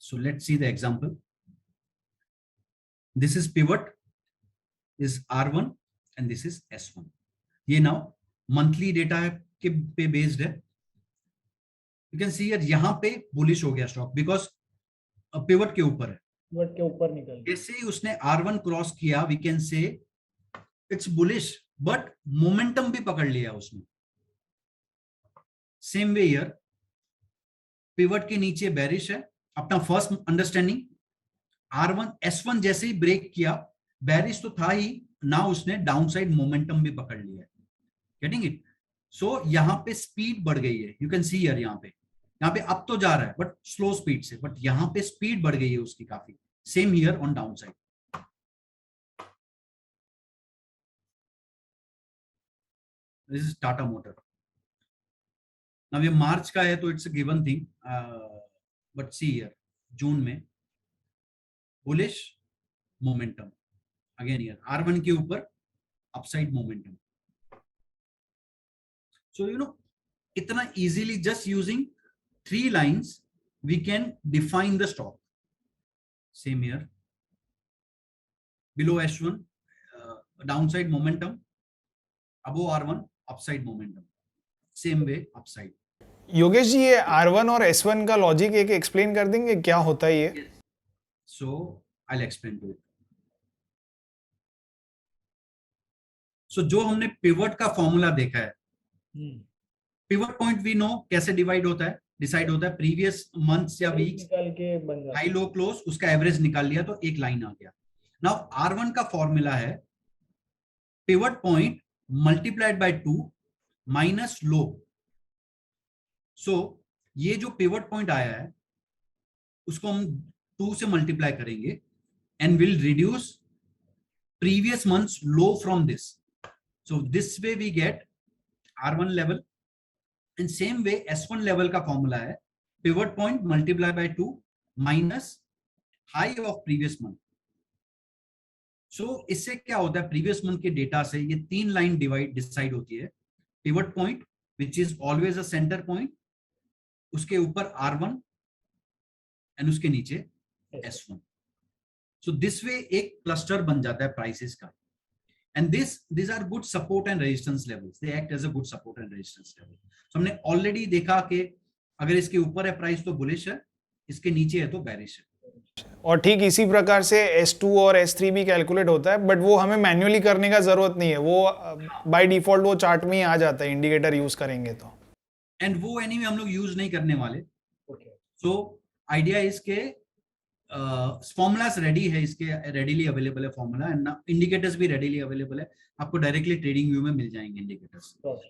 So let's see the example. This is pivot is R1 and this is S1. ये now monthly data है के पे बेस्ड है. यू कैन सी यहां पे बुलिश हो गया स्टॉक बिकॉज पिवट के ऊपर है. पिवट के ऊपर निकल जैसे ही उसने R1 क्रॉस किया we can say it's bullish but momentum भी पकड़ लिया उसने. सेम वे हियर पिवट के नीचे बेरिश है. अपना फर्स्ट अंडरस्टैंडिंग R1 S1 जैसे ही ब्रेक किया बेरिश तो था ही ना, उसने डाउनसाइड मोमेंटम भी पकड़ लिया है. Getting it. सो यहाँ पे स्पीड बढ़ गई है. यू कैन सी हियर यहाँ पे अप तो जा रहा है बट स्लो स्पीड से. बट यहाँ पे स्पीड बढ़ गई है उसकी काफी. Same here on down side. This is Tata motor. Now ये मार्च का है तो it's a given thing. But see here जून में bullish momentum again here R1 के ऊपर अपसाइड मोमेंटम. So इतना easily just using 3 lines we can define the stock. Same here. Below S1 downside momentum, above R1 upside momentum. Same way upside. Yogesh ji, ये R1 और S1 का logic एक explain कर देंगे क्या होता है ये? So I'll explain to you. So जो हमने पिवट का फॉर्मूला देखा है, पिवट पॉइंट वी नो कैसे डिवाइड होता है, डिसाइड होता है प्रीवियस मंथ्स या वीक्स निकाल के बन जाता है. हाई लो क्लोज, उसका एवरेज निकाल लिया तो एक लाइन आ गया. नाउ R1 का फॉर्मूला है pivot point multiplied by 2 minus low. So ये जो पिवट पॉइंट आया है उसको हम 2 से मल्टीप्लाई करेंगे and will reduce previous month's low from this. So this way we get R1 level. And same way S1 level का फॉर्मूला है pivot point multiply by 2 minus high of previous month. So इससे क्या होता है, previous month के data से ये 3 line decide होती है. pivot point which is always a center point, उसके ऊपर R1 and उसके नीचे S1. So this way एक क्लस्टर बन जाता है प्राइसेस का. And these are good support and resistance levels. They act as a good support and resistance level. So हमने already देखा कि अगर इसके ऊपर है प्राइस तो बुलिश है, इसके नीचे है तो बेरिश है. और ठीक इसी प्रकार से S2 और S3 भी कैलकुलेट होता है, बट वो हमें मैन्युअली करने का जरूरत नहीं है. वो बाय डिफॉल्ट वो चार्ट में ही आ जाता है इंडिकेटर यूज करेंगे तो. एंड वो एनीवे हम लोग यूज नहीं करने वाले. ओके. सो आइडिया इसके फॉर्मूलास रेडी है, इसके रेडीली अवेलेबल है फॉर्मूला, एंड इंडिकेटर्स भी रेडीली अवेलेबल है, आपको डायरेक्टली ट्रेडिंग व्यू में मिल जाएंगे इंडिकेटर्स.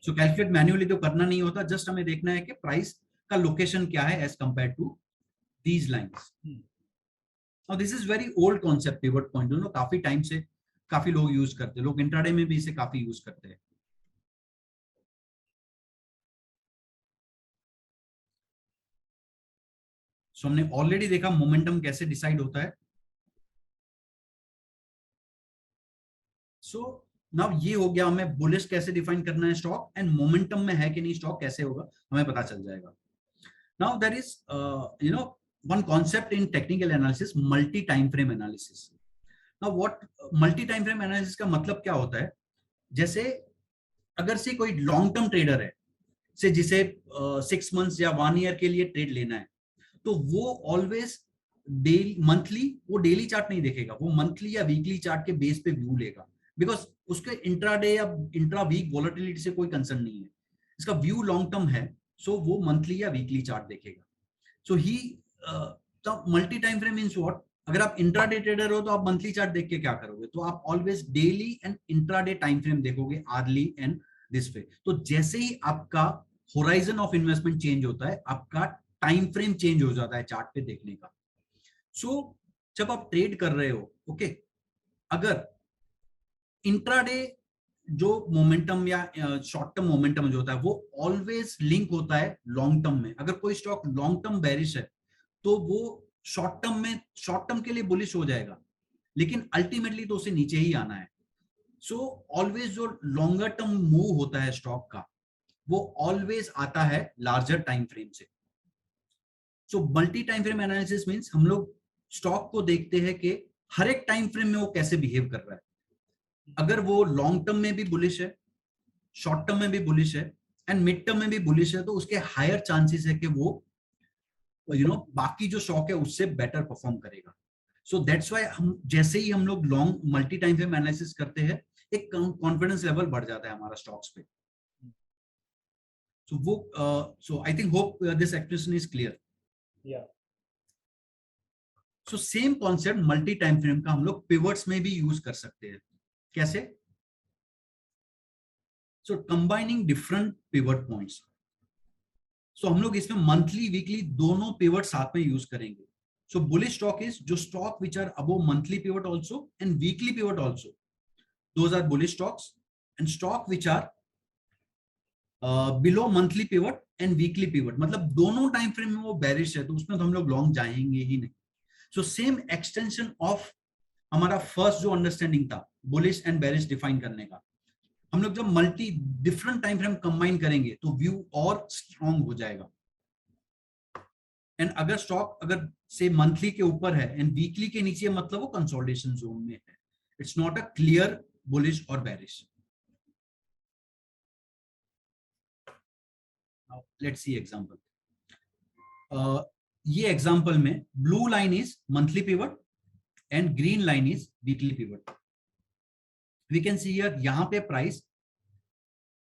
सो कैलकुलेट मैन्युअली तो करना नहीं होता, जस्ट हमें देखना है कि प्राइस का लोकेशन क्या है as compare to these lines. और this is very old concept pivot point, you know, काफी टाइम से काफी लोग यूज करते हैं, लोग इंट्राडे में भी इसे काफी यूज करते हैं. सो हमने ऑलरेडी देखा मोमेंटम कैसे डिसाइड होता है. सो नाउ ये हो गया, हमें बुलिश कैसे डिफाइन करना है स्टॉक, एंड मोमेंटम में है कि नहीं स्टॉक कैसे होगा हमें पता चल जाएगा. Now there is you know one concept in technical analysis, multi time frame analysis. Now what multi time frame analysis का मतलब क्या होता है? जैसे अगर से कोई लॉन्ग टर्म ट्रेडर है, से जिसे 6 मंथ्स या 1 ईयर के लिए ट्रेड लेना है, तो वो ऑलवेज डेली मंथली वो डेली चार्ट नहीं देखेगा, वो मंथली या वीकली चार्ट के बेस पे व्यू लेगा, बिकॉज उसके इंट्राडे या इंट्रा वीक वॉलेटिलिटी से कोई कंसर्न नहीं है, इसका व्यू लॉन्ग टर्म है. सो वो मंथली या वीकली चार्ट देखेगा. सो ही multi time frame means what? अगर आप इंट्राडे ट्रेडर हो तो आप मंथली चार्ट देख के क्या करोगे? तो आप always daily and intraday time frame देखोगे, आर्ली एंड दिस वे. तो जैसे ही आपका होराइजन ऑफ इन्वेस्टमेंट चेंज होता है, आपका टाइम फ्रेम चेंज हो जाता है चार्ट पे देखने का. सो जब आप ट्रेड कर रहे हो, ओके, अगर इंट्राडे जो मोमेंटम या शॉर्ट टर्म मोमेंटम जो होता है वो ऑलवेज लिंक होता है लॉन्ग टर्म में. अगर कोई स्टॉक लॉन्ग टर्म बेरिश है तो वो शॉर्ट टर्म के लिए बुलिश हो जाएगा, लेकिन अल्टीमेटली तो उसे नीचे ही आना है. सो ऑलवेज जो लॉन्गर टर्म मूव होता है स्टॉक का, वो ऑलवेज आता है लार्जर टाइम फ्रेम से. So multi time frame analysis means हम लोग स्टॉक को देखते हैं कि हर एक टाइम फ्रेम में वो कैसे बिहेव कर रहा है. अगर वो लॉन्ग टर्म में भी बुलिश है, शॉर्ट टर्म में भी बुलिश है, एंड मिड टर्म में भी बुलिश है, तो उसके हायर चांसेस है कि वो बाकी जो स्टॉक है उससे बेटर परफॉर्म करेगा. सो दैट्स व्हाई हम जैसे ही हम लोग long multi time frame analysis करते हैं, एक कॉन्फिडेंस लेवल बढ़ जाता है हमारा स्टॉक्स पे. So I think hope this explanation is clear. So same concept multi time frame का हम लोग पिवट्स में भी यूज कर सकते हैं. कैसे? सो कंबाइनिंग डिफरेंट पिवट पॉइंट्स. सो हम लोग इसमें मंथली वीकली दोनों पिवट साथ में यूज करेंगे. सो बुलिश स्टॉक इज जो stock which are above monthly pivot also and weekly pivot also, those are bullish stocks. And stock which are below monthly pivot and weekly pivot, मतलब दोनों time frame में वो bearish है, तो उसमें तो हम लोग लॉन्ग जाएंगे ही नहीं. सो सेम एक्सटेंशन ऑफ हमारा फर्स्ट जो अंडरस्टैंडिंग था बुलिश एंड बेरिश डिफाइन करने का, हम लोग जब multi different time frame combine करेंगे तो व्यू और स्ट्रॉन्ग हो जाएगा. एंड अगर स्टॉक अगर से मंथली के ऊपर है एंड वीकली के नीचे, मतलब वो कंसोलिडेशन जोन में है, it's not a clear bullish और बेरिश. Let's see example. ये एग्जांपल में blue line is monthly pivot and green line is weekly pivot. We can see here, यहां पे प्राइस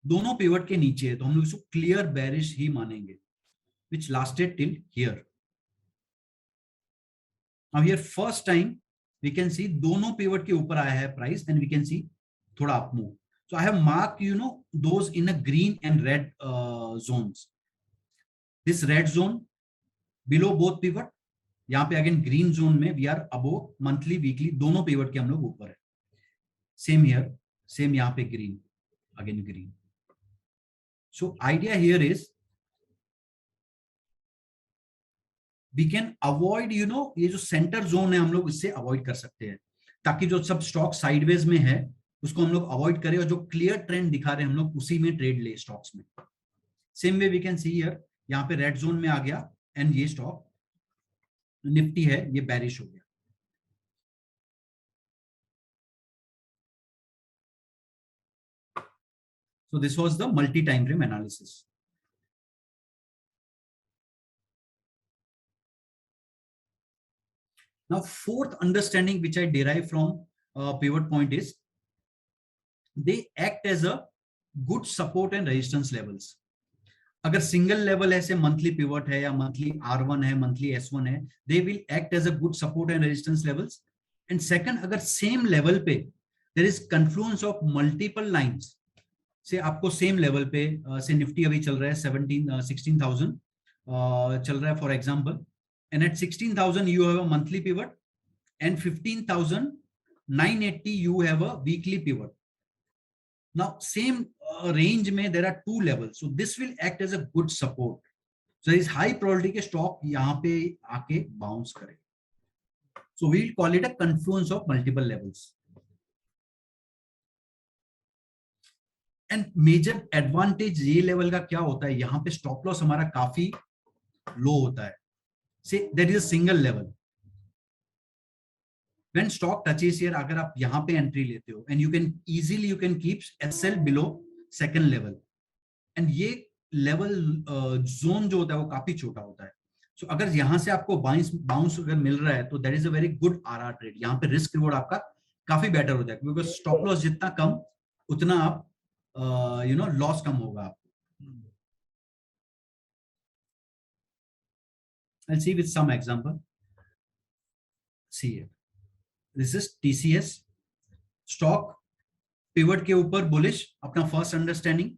दोनों पिवट के नीचे है, तो हम लोग इसको क्लियर बेरिश ही मानेंगे, which lasted till here. Now here first time we can see दोनों पिवट के ऊपर आया है price, and we can see थोड़ा up move. So I have marked those in a green and red zones. This red zone below both pivot, यहाँ पे again green zone में we are above monthly weekly दोनों pivot के हम लोग ऊपर है. सेम हियर, सेम यहाँ पे green, again green. So idea here is we can avoid ये जो सेंटर जोन है हम लोग इससे अवॉइड कर सकते हैं, ताकि जो सब स्टॉक साइडवेज में है उसको हम लोग अवॉइड करें और जो क्लियर ट्रेंड दिखा रहे हैं हम लोग उसी में ट्रेड ले स्टॉक्स में. Same way we can see here, यहाँ पे रेड जोन में आ गया एंड ये स्टॉक निफ्टी है, ये बेरिश हो गया. So this was the multi-time frame analysis. Now, fourth understanding which I derive from pivot point is they act as a good support and resistance levels. अगर single level ऐसे monthly pivot है या monthly R1 है, monthly S1 है, they will act as a good support and resistance levels. And second, अगर same level पे there is confluence of multiple lines, से आपको सेम लेवल पे से निफ्टी अभी चल रहा है 16,000 चल रहा है for example, and at 16,000 you have a monthly pivot and 15,980 you have a weekly pivot. Now same range में there are two levels, so this will act as a good support. So there is high probability के stock यहाँ पे आके bounce करे. So we will call it a confluence of multiple levels. And major advantage ये level का क्या होता है, यहाँ पे stop loss हमारा काफी low होता है. Say there is a single level. When stock touches here, अगर आप यहाँ पे एंट्री लेते हो, and you can easily keep SL below second level, and ये लेवल जोन जो होता है वो काफी छोटा होता है. So अगर यहाँ से आपको बाउंस अगर मिल रहा है तो that is a very good RR trade. यहाँ पे रिस्क रिवॉर्ड आपका काफी बेटर हो जाएगा, क्योंकि स्टॉप लॉस जितना कम उतना आप लॉस कम होगा आपको. I'll see with some example. See here. This is TCS. Stock pivot के ऊपर बुलिश, अपना फर्स्ट अंडरस्टैंडिंग.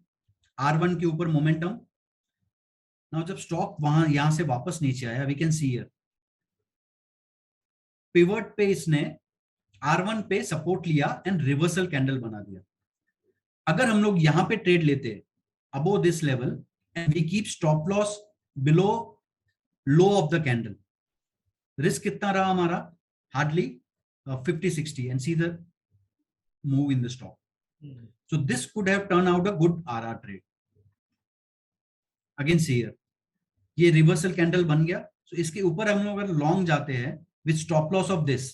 R1 के ऊपर मोमेंटम. नाउ जब स्टॉक यहां से वापस नीचे आया, we can see here pivot पे इसने R1 पे सपोर्ट लिया एंड रिवर्सल कैंडल बना दिया. अगर हम लोग यहां पे ट्रेड लेते above this level and we keep stop loss below low of the candle, risk कितना रहा हमारा? Hardly 50-60, and see the move in the stock. So this could have turned out a good RR trade. Again see here, ये reversal candle बन गया. So इसके ऊपर हम लोग अगर लॉन्ग जाते हैं with stop loss of this,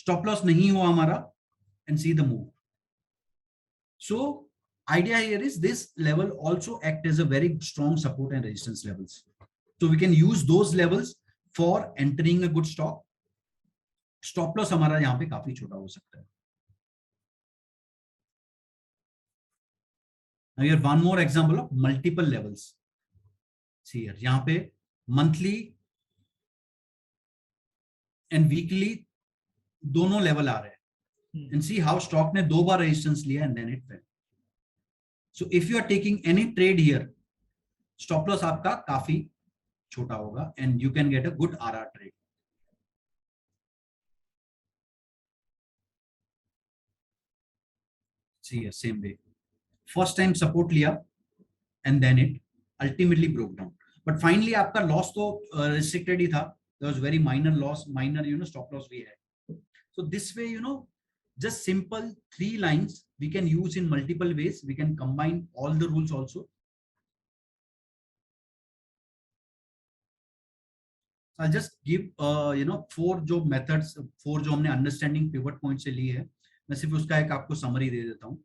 stop loss नहीं हुआ हमारा, and see the move. So idea here is this level also act as a very strong support and resistance levels. So we can use those levels for entering a good stock. Stop loss हमारा यहाँ पे काफी छोटा हो सकता है. Now here one more example of multiple levels. See here, यहाँ पे मंथली एंड वीकली दोनों लेवल आ रहे हैं. एंड सी हाउ स्टॉक ने 2 बार रेजिस्टेंस लिया and then it fail. So if you are taking any trade here, stop loss आपका काफी छोटा होगा and you can get a good RR trade. See here, same way. First time support लिया and then it ultimately broke down. But finally आपका loss तो restricted ही था. There was very minor loss, minor stop loss we had. So this way just simple 3 lines we can use in multiple ways. We can combine all the rules also. I'll just give 4 जो methods, 4 जो हमने understanding pivot point से ली है, मैं सिर्फ उसका एक आपको समरी दे देता हूं.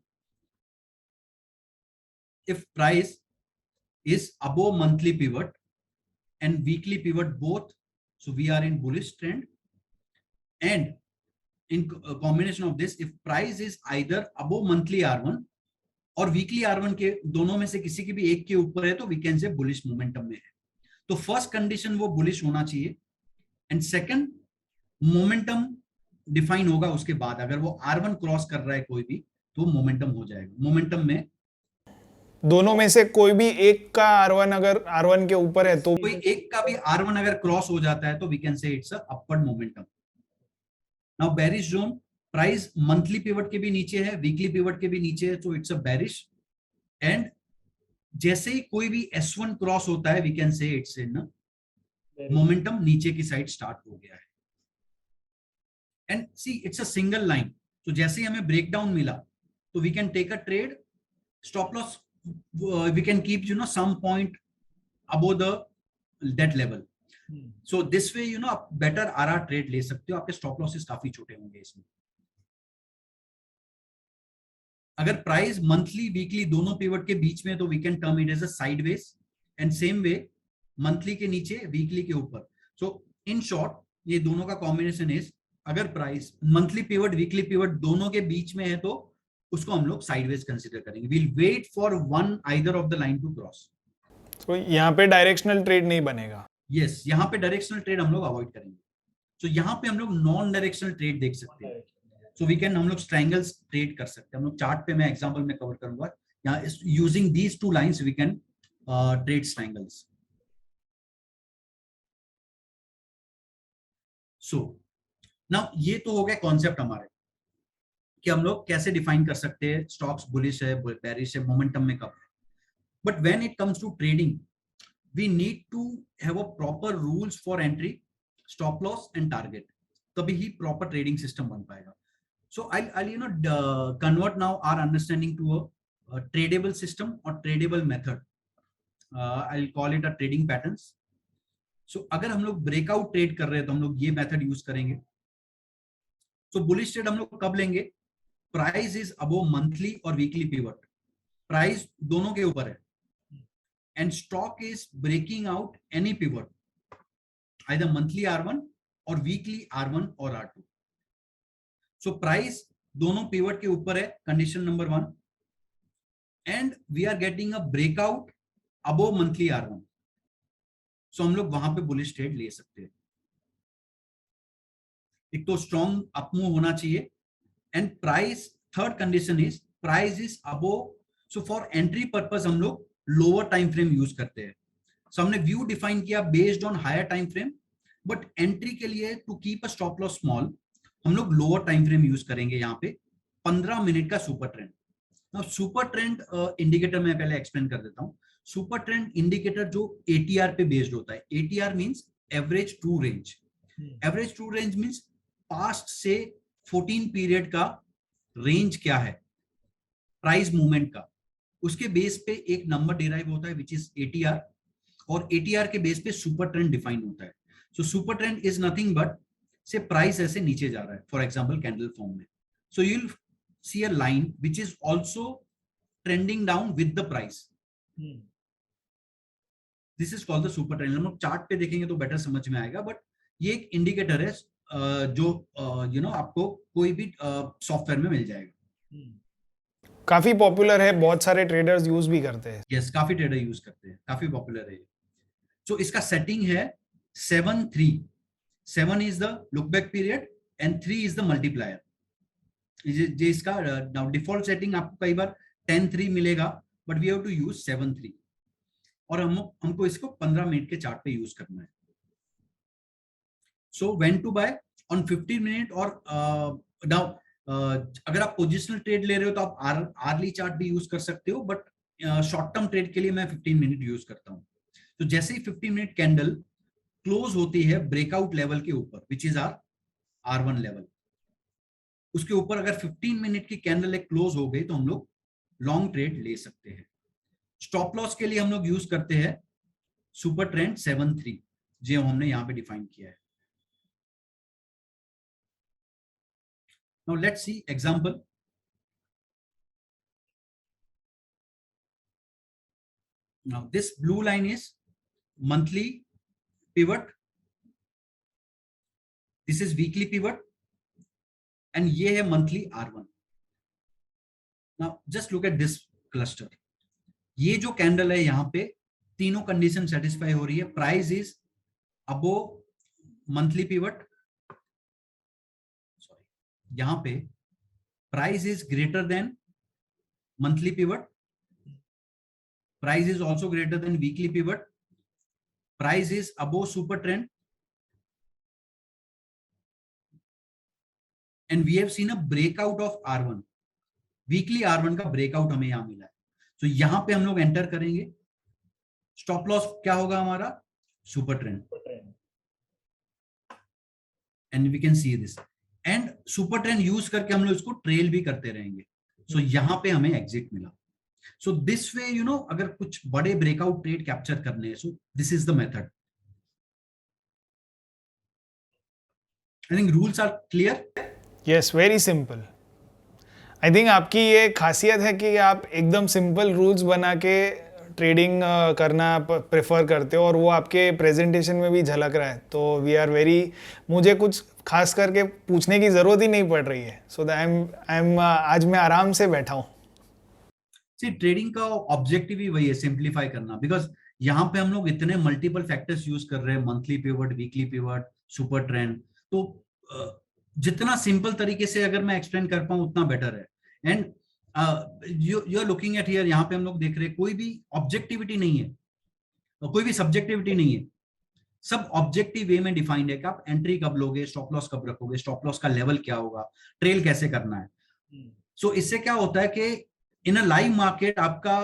If price is above monthly pivot and weekly pivot both, so we are in bullish trend. And in combination of this, if price is either above monthly R1 और weekly R1 के दोनों में से किसी की भी एक के ऊपर है, तो we can say bullish momentum में है. तो फर्स्ट कंडीशन वो bullish होना चाहिए, एंड सेकंड मोमेंटम डिफाइन होगा उसके बाद. अगर वो R1 क्रॉस कर रहा है कोई भी, तो मोमेंटम हो जाएगा. मोमेंटम में दोनों में से कोई भी एक का R1 अगर R1 के ऊपर है तो कोई एक का भी R1 अगर क्रॉस हो जाता है तो we can say it's a upward momentum. Now bearish zone, price monthly pivot के भी नीचे है, वीकली पिवट के भी नीचे है, तो इट्स अ बेरिश. एंड जैसे ही कोई भी S1 क्रॉस होता है, we can say it's in momentum नीचे की साइड स्टार्ट हो गया है. And see it's a single line. तो जैसे ही हमें ब्रेकडाउन मिला, तो we can take a trade. Stop loss we can keep some point above that level. So this way आप better RR trade ले सकते हो. आपके स्टॉप लॉसेस काफी छोटे होंगे इसमें. अगर प्राइस मंथली वीकली दोनों पिवट के बीच में, तो we can term it as a sideways. And same way monthly के नीचे, वीकली के ऊपर. सो इन शॉर्ट ये दोनों का कॉम्बिनेशन इज, अगर price monthly pivot weekly pivot दोनों के बीच में है, तो उसको हम लोग साइडवेज कंसीडर करेंगे. We'll wait for one either of the line to cross. तो यहाँ पे डायरेक्शनल ट्रेड नहीं बनेगा। यस, यहाँ पे डायरेक्शनल ट्रेड हम लोग अवॉइड करेंगे। तो यहाँ पे हम लोग नॉन डायरेक्शनल ट्रेड देख सकते हैं। सो वी कैन, हम लोग ट्रायंगल्स ट्रेड कर सकते हैं। हम लोग चार्ट पे मैं एग्जांपल में कवर करूंगा। यहाँ using these two lines we can trade triangles. So now ये तो हो गया कॉन्सेप्ट हमारे कि हम लोग कैसे डिफाइन कर सकते हैं स्टॉक्स बुलिश है, बेरिश है, मोमेंटम में कब है। But when it comes to trading we need to have a proper rules for entry, stop loss and target. तभी ही proper trading system बन पाएगा. So I'll convert now our understanding to a tradable system or tradable method. I'll call it a trading patterns. So अगर हम लोग breakout trade कर रहे हैं तो हम लोग ये method use करेंगे. So bullish trade हम लोग कब लेंगे? Price is above monthly or weekly pivot. Price दोनों के ऊपर है. And stock is breaking out any pivot, either monthly R1 or weekly R1 or R2. So price दोनों pivot के ऊपर है, condition number 1, and we are getting a breakout above monthly R1. So हम लोग वहां पे bullish trade ले सकते हैं। एक तो strong up move होना चाहिए, and price, third condition is price is above. So for entry purpose हम लोग लोअर टाइम फ्रेम यूज करते हैं। सो हमने व्यू डिफाइन किया based on higher time frame, but entry के लिए to keep a stop loss small हम लोग लोअर टाइम फ्रेम यूज करेंगे। यहाँ पे 15 मिनट का सुपर ट्रेंड। अब सुपर ट्रेंड इंडिकेटर मैं पहले एक्सप्लेन कर देता हूँ। सुपर ट्रेंड इंडिकेटर जो एटीआर पे बेस्ड होता है। ATR means average true range. Average true range means past से 14 पीरियड का रेंज क्या है प्राइस मूवमेंट का, उसके बेस पे एक नंबर डिराइव होता है विच इज एटीआर, और एटीआर के बेस पे सुपर ट्रेंड डिफाइन होता है। So super trend is nothing but से प्राइस ऐसे नीचे जा रहा है, फॉर एग्जांपल कैंडल फॉर्म में। So you will see a line which is also trending down with the price. This is called the super trend. हम लोग chart पे देखेंगे तो बेटर समझ में आएगा, बट ये एक इंडिकेटर है जो आपको कोई भी सॉफ्टवेयर में मिल जाएगा। काफी पॉपुलर है, बहुत सारे ट्रेडर्स यूज भी करते हैं। यस, काफी ट्रेडर यूज करते हैं, काफी पॉपुलर है। सो इसका सेटिंग है 7-3। 7 is the look back period and 3 is the multiplier. जे इसका डिफॉल्ट सेटिंग आपको कई बार 10-3 मिलेगा, but we have to use 7-3, और हमको इसको 15 मिनट के चार्ट पे यूज करना है। So when to buy on 15 minute, और नाउ अगर आप पोजिशनल ट्रेड ले रहे हो तो आप आर्ली चार्ट भी यूज कर सकते हो, बट शॉर्ट टर्म ट्रेड के लिए मैं 15 मिनट यूज करता हूं। तो जैसे ही 15 मिनट कैंडल क्लोज होती है ब्रेकआउट लेवल के ऊपर which is are R1 level, उसके ऊपर अगर 15 मिनट की कैंडल एक क्लोज हो गई तो हम लोग लॉन्ग ट्रेड ले सकते हैं। स्टॉप लॉस के लिए हम लोग यूज करते हैं सुपर ट्रेंड 7-3 जो हमने यहाँ पे डिफाइन किया है। Now let's see example. Now this blue line is monthly pivot, this is weekly pivot, and ये है monthly R1. Now just look at this cluster. ये जो कैंडल है यहाँ पे तीनों कंडीशन सेटिस्फाई हो रही है। Price is above monthly pivot, यहां पे price is greater than monthly pivot, price is also greater than weekly pivot, price is above super trend, and we have seen a breakout of R1। Weekly R1 का breakout हमें यहां मिला है। तो यहां पे हम लोग एंटर करेंगे। स्टॉप लॉस क्या होगा हमारा? Super trend, and we can see this, and super trend use करके हम लोग इसको ट्रेल भी करते रहेंगे। सो यहां पे हमें एग्जिट मिला। सो दिस वे अगर कुछ बड़े ब्रेकआउट ट्रेड कैप्चर करने हैं, so this is the method. I think rules are clear. Yes, very simple. I think आपकी ये खासियत है कि आप एकदम सिंपल रूल्स बना के ट्रेडिंग करना प्रेफर करते हो, और वो आपके प्रेजेंटेशन में भी झलक रहा है। तो वी आर वेरी, मुझे कुछ खास करके पूछने की ज़रूरत ही नहीं पड़ रही है। सो आज मैं आराम से बैठा हूँ। ट्रेडिंग का ऑब्जेक्टिव ही वही है, सिंप्लीफाई करना। बिकॉज यहाँ पे हम लोग इतने मल्टीपल फैक्टर्स यूज कर रहे हैं, monthly pivot, weekly pivot, super trend, तो जितना सिंपल तरीके से अगर मैं एक्सप्लेन कर पाऊं उतना बेटर है। And you are looking at here, यहाँ पे हम लोग देख रहे हैं कोई भी ऑब्जेक्टिविटी नहीं है, कोई भी सब्जेक्टिविटी नहीं है, सब ऑब्जेक्टिव वे में डिफाइंड है कि आप एंट्री कब लोगे, स्टॉप लॉस कब रखोगे, स्टॉप लॉस का लेवल क्या होगा, ट्रेल कैसे करना है। सो इससे क्या होता है कि इन अ लाइव मार्केट आपका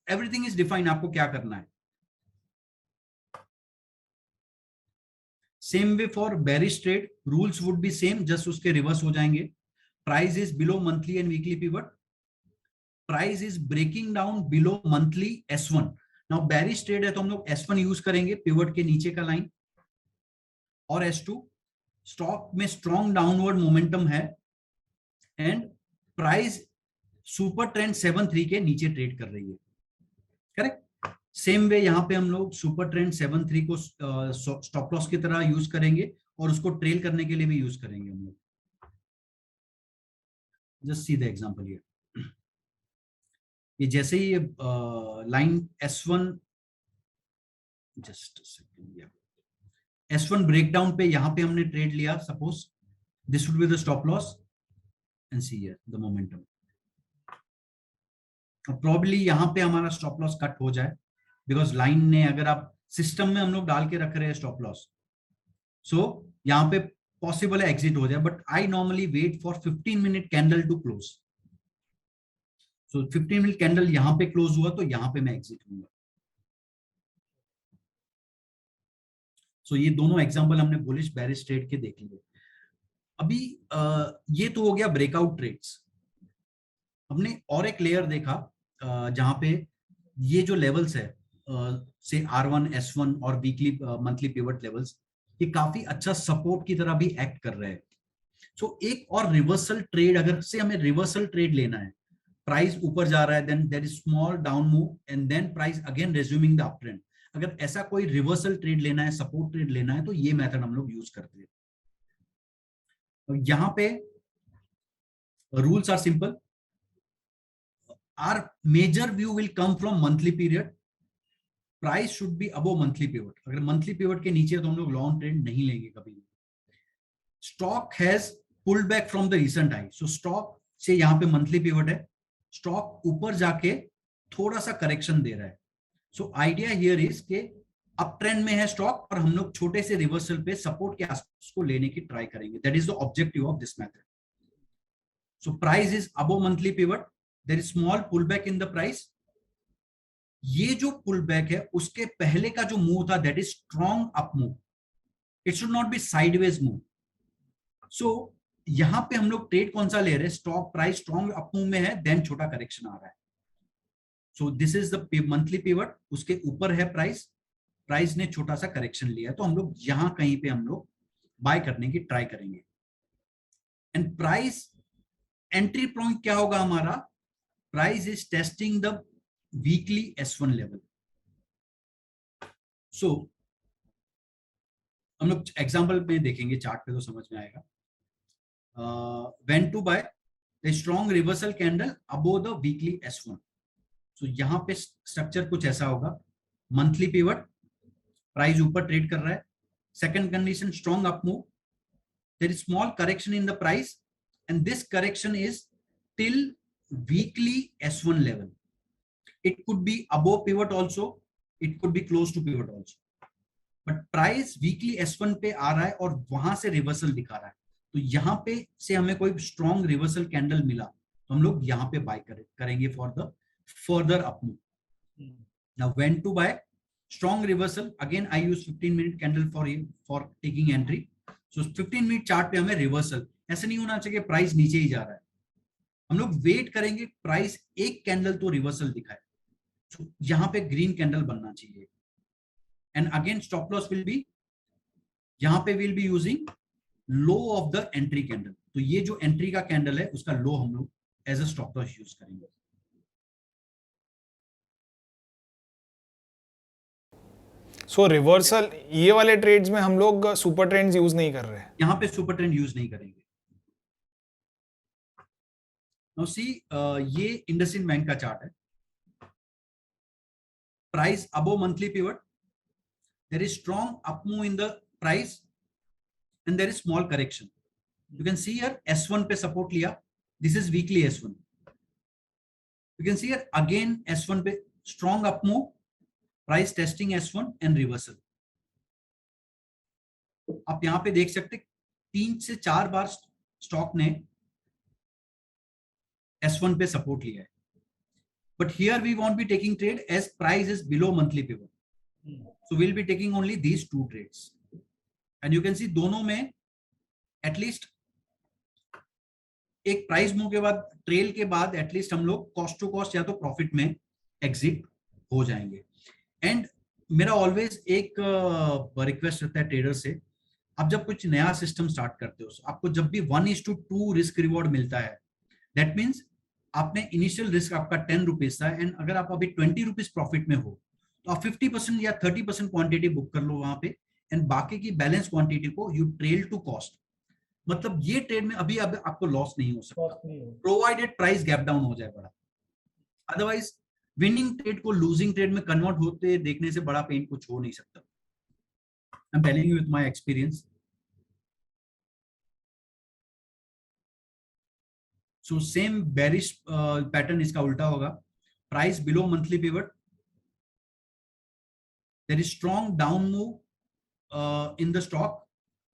एवरीथिंग इज डिफाइंड, आपको क्या करना है। Same way for bearish trade, rules would be same, just उसके रिवर्स हो जाएंगे। Price is below monthly and weekly pivot, price is breaking down below monthly S1। Now bearish trade है तो हम लोग S1 यूज करेंगे, पिवट के नीचे का लाइन, और S2 स्टॉक में स्ट्रॉन्ग डाउनवर्ड मोमेंटम है एंड प्राइस सुपर ट्रेंड 7-3 के नीचे ट्रेड कर रही है, करेक्ट। सेम वे यहां पे हम लोग सुपर ट्रेंड 7-3 को स्टॉप लॉस की तरह यूज करेंगे और उसको ट्रेल करने के लिए भी यूज करेंगे हम लोग। Just see the example here, ये जैसे ही line S1, just S1 breakdown पे यहां पे हमने ट्रेड लिया, suppose this would be the stop loss and see here the momentum. Probably यहां पे हमारा स्टॉप लॉस कट हो जाए, बिकॉज लाइन ने, अगर आप सिस्टम में हम लोग डाल के रख रहे हैं स्टॉप लॉस, सो यहां पे पॉसिबल है एग्जिट हो जाए, but I normally wait for 15 minute candle to close. So 15 minute candle यहां पे क्लोज हुआ तो यहां पे मैं एग्जिट हूंगा। सो ये दोनों एग्जांपल हमने बुलिश बेरिश ट्रेड के देख लिए। अभी ये तो हो गया ब्रेकआउट ट्रेड्स। हमने और एक लेयर देखा जहां पे ये जो लेवल्स है, से R1, S1 और वीकली मंथली पिवट लेवल्स, ये काफी अच्छा सपोर्ट की तरह भी एक्ट कर रहे हैं। सो एक और रिवर्सल ट्रेड, अगर से हमें रिवर्सल ट्रेड लेना है, प्राइस ऊपर जा रहा है, then there is small down move and then price again resuming the up trend, अगर ऐसा कोई रिवर्सल ट्रेड लेना है, सपोर्ट ट्रेड लेना है, तो ये मेथड हम लोग यूज करते हैं। यहां पे rules are simple, our major view will come from monthly period, price should be above monthly pivot, अगर monthly pivot के नीचे तो हम लोग लॉन्ग ट्रेंड नहीं लेंगे कभी भी। Stock has pulled back from the recent high, so stock से यहाँ पे मंथली पिवट है, स्टॉक ऊपर जाके थोड़ा सा करेक्शन दे रहा है। सो आइडिया हियर इज के अप ट्रेंड में है स्टॉक और हम लोग छोटे से रिवर्सल पे सपोर्ट के आसपास को लेने की ट्राई करेंगे, that is the objective of this method. So price is above monthly pivot, there is small pull back in the price. ये जो पुल बैक है उसके पहले का जो मूव था, that is strong up move, it should not be sideways move. So यहां पे हम लोग ट्रेड कौन सा ले रहे हैं, stock price strong up move में है, देन छोटा करेक्शन आ रहा है। सो this is the monthly pivot, उसके ऊपर है प्राइस, प्राइस ने छोटा सा करेक्शन लिया है, तो हम लोग यहां कहीं पे हम लोग बाय करने की ट्राई करेंगे। एंड प्राइस एंट्री पॉइंट क्या होगा हमारा, price is testing the weekly S1 level. So हम लोग एग्जांपल में देखेंगे, चार्ट पे तो समझ में आएगा। when to buy a strong reversal candle above the weekly S1। so यहां पे स्ट्रक्चर कुछ ऐसा होगा, मंथली पिवट, प्राइस ऊपर ट्रेड कर रहा है, second condition strong up move, there is small correction in the price and this correction is till weekly S1 level, it could be above pivot also, it could be close to pivot also, but price weekly S1 पे आ रहा है और वहां से reversal दिखा रहा है, तो यहां पे से हमें कोई स्ट्रॉन्ग रिवर्सल कैंडल मिला तो हम लोग यहां पे बाय करेंगे for the further up move. Now when to buy strong reversal, again I use 15 minute candle for taking entry. So 15 minute chart पे हमें रिवर्सल, ऐसा नहीं होना चाहिए प्राइस नीचे ही जा रहा है, हम लोग वेट करेंगे प्राइस एक कैंडल तो रिवर्सल दिखाए, so, यहां पे ग्रीन कैंडल बनना चाहिए। And again stop loss will be, यहां पे will be using low of the entry candle, तो ये जो एंट्री का कैंडल है उसका लो हम लोग as a stop loss use करेंगे। सो रिवर्सल ये वाले ट्रेड्स में हम लोग सुपर ट्रेंड्स यूज नहीं कर रहे हैं, यहां पे सुपर ट्रेंड यूज नहीं करेंगे। नाउ सी, ये इंडसइंड बैंक का चार्ट है, price above monthly pivot, there is strong up move in the price, and there is small correction. You can see here S1 पे support लिया, this is weekly S1. You can see here again S1 पे strong up move, price testing S1 and reversal. आप यहाँ पे देख सकते 3 से 4 बार stock ने S1 पे सपोर्ट लिया है. But here we won't be taking trade as price is below monthly pivot. So we'll be taking only these two trades. And you can see दोनों में at least एक प्राइस मूव के बाद trail के बाद at least हम लोग cost to cost या तो प्रॉफिट में एग्जिट हो जाएंगे. एंड मेरा ऑलवेज एक रिक्वेस्ट रहता है ट्रेडर से, आप जब कुछ नया सिस्टम स्टार्ट करते हो, आपको जब भी 1:2 रिस्क रिवॉर्ड मिलता है, दैट मीन्स आपने इनिशियल रिस्क आपका 10 रुपीज था, एंड अगर आप अभी 20 रुपीज प्रॉफिट में हो तो आप 50% या 30% क्वांटिटी बुक कर लो वहां पे, एंड बाकी की बैलेंस क्वांटिटी को यू ट्रेल टू कॉस्ट. मतलब ये ट्रेड में अभी अब आपको लॉस नहीं हो सकता, प्रोवाइडेड प्राइस गैप डाउन हो जाए बड़ा. अदरवाइज विनिंग ट्रेड को लूजिंग ट्रेड में कन्वर्ट होते देखने से बड़ा पेन कुछ हो नहीं सकता. I am telling you with my experience. So same bearish pattern इसका उल्टा होगा. Price below monthly pivot, there is strong down move in the stock,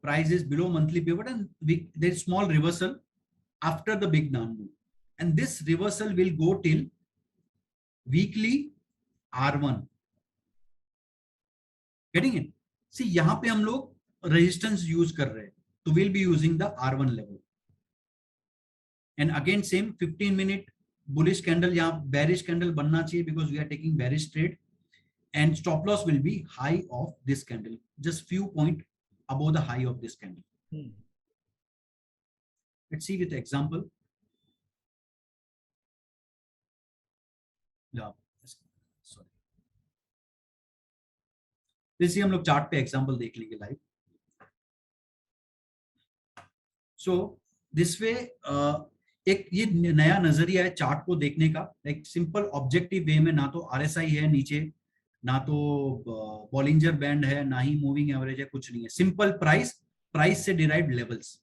price is below monthly pivot, and there is small reversal after the big down move, and this reversal will go till weekly R1. Getting it? See, यहाँ पे हम लोग resistance use कर रहे हैं, तो we'll be using the R1 level. And again same 15-minute bullish candle, यहाँ bearish candle बनना चाहिए because we are taking bearish trade, and stop loss will be high of this candle, just few point above the high of this candle. Let's see with the example. Yeah, sorry. जैसे हम लोग chart पे example देख लेंगे live. So this वे एक ये नया नजरिया है चार्ट को देखने का, एक सिंपल ऑब्जेक्टिव वे में. ना तो RSI है नीचे, ना तो बॉलिंजर बैंड है, ना ही मूविंग एवरेज है, कुछ नहीं है. सिंपल प्राइस से derived levels.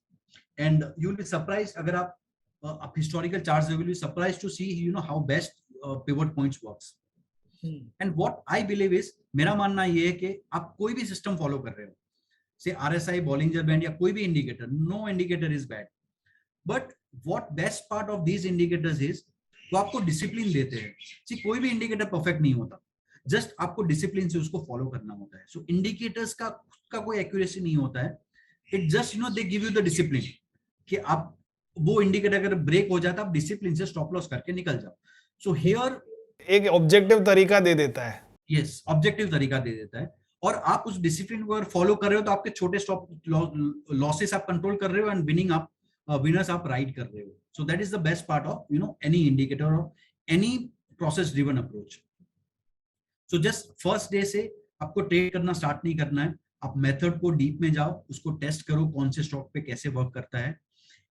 And you will be surprised अगर आप historical charts will be surprised to see you know how best pivot points works. And what I believe is, मेरा मानना ये है कि आप कोई भी सिस्टम फॉलो कर रहे हो, से RSI, बॉलिंजर बैंड या कोई भी indicator, no indicator is bad, but what best part of these indicators is, तो आपको डिसिप्लिन देते हैं. सी, कोई भी इंडिकेटर परफेक्ट नहीं होता, जस्ट आपको डिसिप्लिन से उसको फॉलो करना होता है. सो इंडिकेटर्स का कोई एक्यूरेसी नहीं होता है. It just they give you the discipline कि आप वो इंडिकेटर अगर ब्रेक हो जाता है, आप डिसिप्लिन से स्टॉप लॉस करके निकल जाओ. सो हियर एक ऑब्जेक्टिव तरीका दे देता है. यस, ऑब्जेक्टिव तरीका दे देता है, और आप उस डिसिप्लिन को अगर फॉलो कर रहे हो तो आपके छोटे स्टॉप लॉसेस आप कंट्रोल कर रहे हो, एंड विनर्स आप राइड कर रहे हो. So that is the best part of any indicator और any process driven approach. So just first day से आपको ट्रेड करना स्टार्ट नहीं करना है. आप मेथड को डीप में जाओ, उसको टेस्ट करो कौन से स्टॉक पे कैसे वर्क करता है,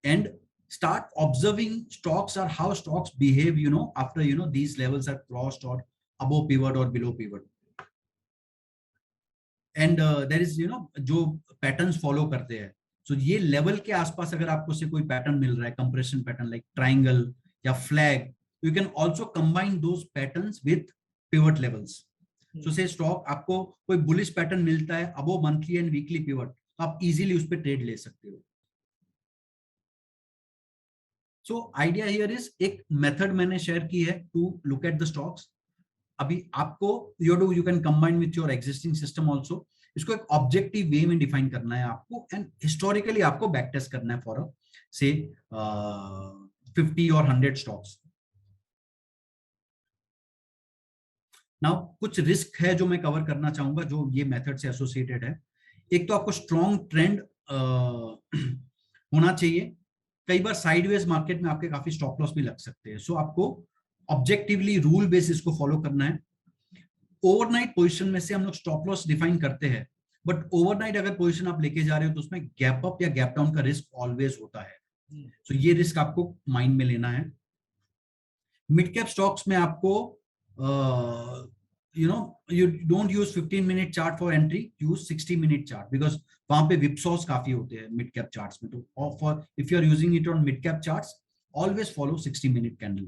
and start observing stocks or how stocks behave after these levels are crossed or above pivot or below pivot. And there is जो patterns follow करते हैं. So ये level के आसपास अगर आपको से कोई pattern मिल रहा है, compression pattern like triangle या flag, you can also combine those patterns with pivot levels. So say stock आपको कोई bullish pattern मिलता है above monthly and weekly pivot, तो आप easily उस पे trade ले सकते हो. So idea here is एक method मैंने share की है to look at the stocks. अभी आपको you can combine with your existing system also. इसको एक objective way में define करना है आपको, and historically आपको backtest करना है for say 50 or 100 stocks. Now कुछ risk है जो मैं cover करना चाहूंगा जो ये method से associated है. एक तो आपको strong trend होना चाहिए. कई बार साइडवेज मार्केट में आपके काफी स्टॉप लॉस भी लग सकते हैं. सो आपको ऑब्जेक्टिवली रूल बेसिस को फॉलो करना है. ओवरनाइट पोजीशन में से हम लोग स्टॉप लॉस डिफाइन करते हैं, बट ओवरनाइट अगर पोजीशन आप लेके जा रहे हो तो उसमें गैप अप या गैप डाउन का रिस्क ऑलवेज होता है. सो ये रिस्क आपको माइंड में लेना है. मिड कैप स्टॉक्स में आपको you know, you don't use 15-minute chart for entry, use 60-minute chart, because वहां पे whipsaws काफी होते हैं mid cap charts में. तो for if you are using it on mid cap charts, always follow 60-minute candle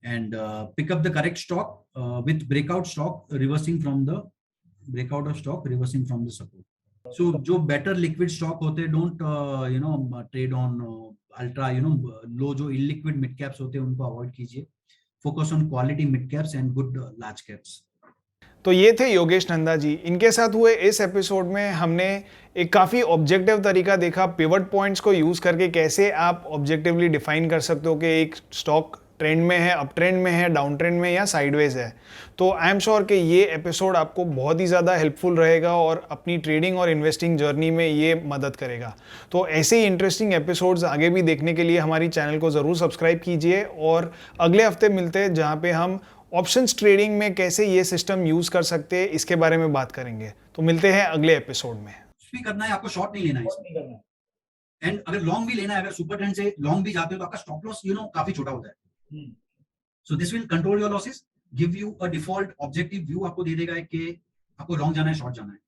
and pick up the correct stock with breakout stock reversing from the breakout of stock reversing from the support. So जो better liquid stock होते हैं, don't you know trade on ultra, you know, low जो illiquid mid caps होते हैं उनको avoid कीजिए. Focus on quality mid caps and good large caps. तो ये थे योगेश नंदा जी. इनके साथ हुए इस एपिसोड में हमने एक काफ़ी ऑब्जेक्टिव तरीका देखा पिवट पॉइंट्स को यूज़ करके कैसे आप ऑब्जेक्टिवली डिफाइन कर सकते हो कि एक स्टॉक ट्रेंड में है, अप ट्रेंड में है, डाउन ट्रेंड में या साइडवेज है. तो आई एम श्योर कि ये एपिसोड आपको बहुत ही ज़्यादा हेल्पफुल रहेगा और अपनी ट्रेडिंग और इन्वेस्टिंग जर्नी में ये मदद करेगा. तो ऐसे ही इंटरेस्टिंग एपिसोड्स आगे भी देखने के लिए हमारी चैनल को ज़रूर सब्सक्राइब कीजिए और अगले हफ्ते मिलते हैं जहाँ पे हम ऑप्शंस ट्रेडिंग में कैसे ये सिस्टम यूज़ कर सकते हैं इसके बारे में बात करेंगे. तो मिलते हैं अगले एपिसोड में. भी करना है आपको, शॉर्ट नहीं लेना है नहीं करना है। एंड अगर लॉन्ग भी लेना है, अगर सुपर ट्रेंड से लॉन्ग भी जाते हो तो आपका स्टॉप लॉस यू नो काफी छोटा होता है. So this will control your losses, give you a default objective view, आपको दे देगा कि आपको लॉन्ग जाना है शॉर्ट जाना है.